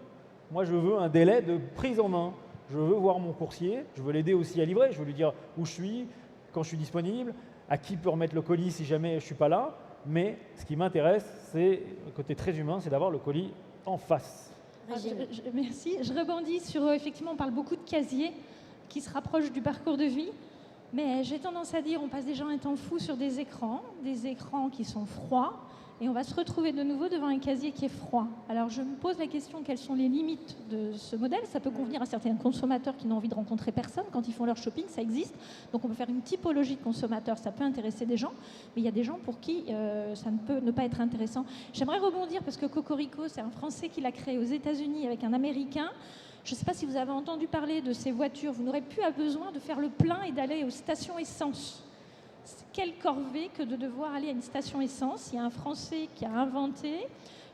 Moi, je veux un délai de prise en main. Je veux voir mon coursier, je veux l'aider aussi à livrer, je veux lui dire où je suis, quand je suis disponible, à qui peut remettre le colis si jamais je ne suis pas là. Mais ce qui m'intéresse, c'est le côté très humain, c'est d'avoir le colis en face. Merci. Je rebondis sur, effectivement, on parle beaucoup de casiers qui se rapprochent du parcours de vie. Mais j'ai tendance à dire, on passe déjà un temps fou sur des écrans qui sont froids, et on va se retrouver de nouveau devant un casier qui est froid. Alors je me pose la question, quelles sont les limites de ce modèle? Ça peut convenir à certains consommateurs qui n'ont envie de rencontrer personne quand ils font leur shopping, ça existe. Donc on peut faire une typologie de consommateurs, ça peut intéresser des gens, mais il y a des gens pour qui ça ne peut ne pas être intéressant. J'aimerais rebondir, parce que Cocorico, c'est un Français qui l'a créé aux États-Unis avec un Américain. Je ne sais pas si vous avez entendu parler de ces voitures. Vous n'aurez plus besoin de faire le plein et d'aller aux stations essence. Quelle corvée que de devoir aller à une station essence. Il y a un Français qui a inventé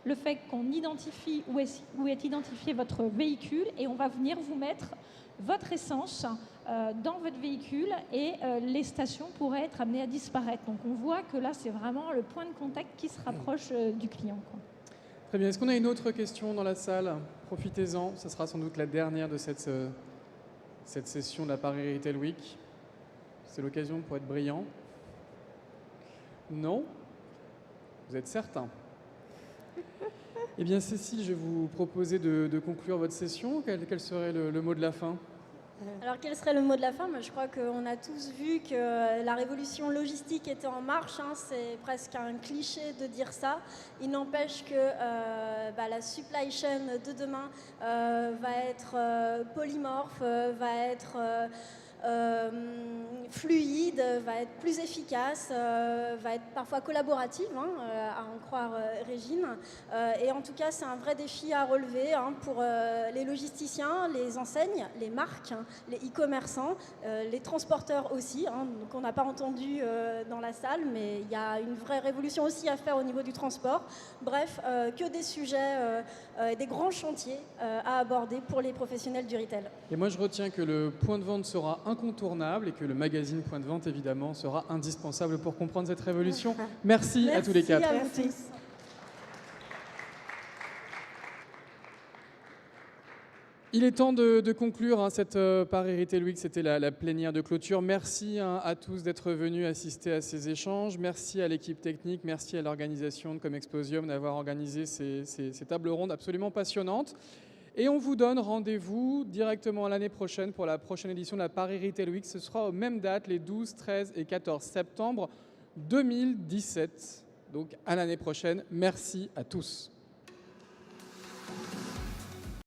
le fait qu'on identifie où est identifié votre véhicule et on va venir vous mettre votre essence dans votre véhicule et les stations pourraient être amenées à disparaître. Donc on voit que là, c'est vraiment le point de contact qui se rapproche du client, quoi. Très bien. Est-ce qu'on a une autre question dans la salle? Profitez-en. Ce sera sans doute la dernière de cette session de la Paris Retail Week. C'est l'occasion pour être brillant. Non? Vous êtes certain? Eh bien, Cécile, je vais vous proposer de conclure votre session. Quel serait le mot de la fin? Alors, quel serait le mot de la fin? Je crois qu'on a tous vu que la révolution logistique était en marche. Hein. C'est presque un cliché de dire ça. Il n'empêche que la supply chain de demain va être polymorphe, va être fluide, va être plus efficace, va être parfois collaborative, à en croire Régine. Et en tout cas, c'est un vrai défi à relever pour les logisticiens, les enseignes, les marques, les e-commerçants, les transporteurs aussi. Donc on n'a pas entendu dans la salle, mais il y a une vraie révolution aussi à faire au niveau du transport. Bref, que des sujets, des grands chantiers à aborder pour les professionnels du retail. Et moi, je retiens que le point de vente sera incontournable et que le magazine Point de Vente, évidemment, sera indispensable pour comprendre cette révolution. Merci à tous les quatre. Merci à vous tous. Il est temps de conclure cette Paris Retail Week. C'était la plénière de clôture. Merci à tous d'être venus assister à ces échanges. Merci à l'équipe technique. Merci à l'organisation de Comexposium d'avoir organisé ces tables rondes absolument passionnantes. Et on vous donne rendez-vous directement l'année prochaine pour la prochaine édition de la Paris Retail Week. Ce sera aux mêmes dates, les 12, 13 et 14 septembre 2017. Donc à l'année prochaine. Merci à tous.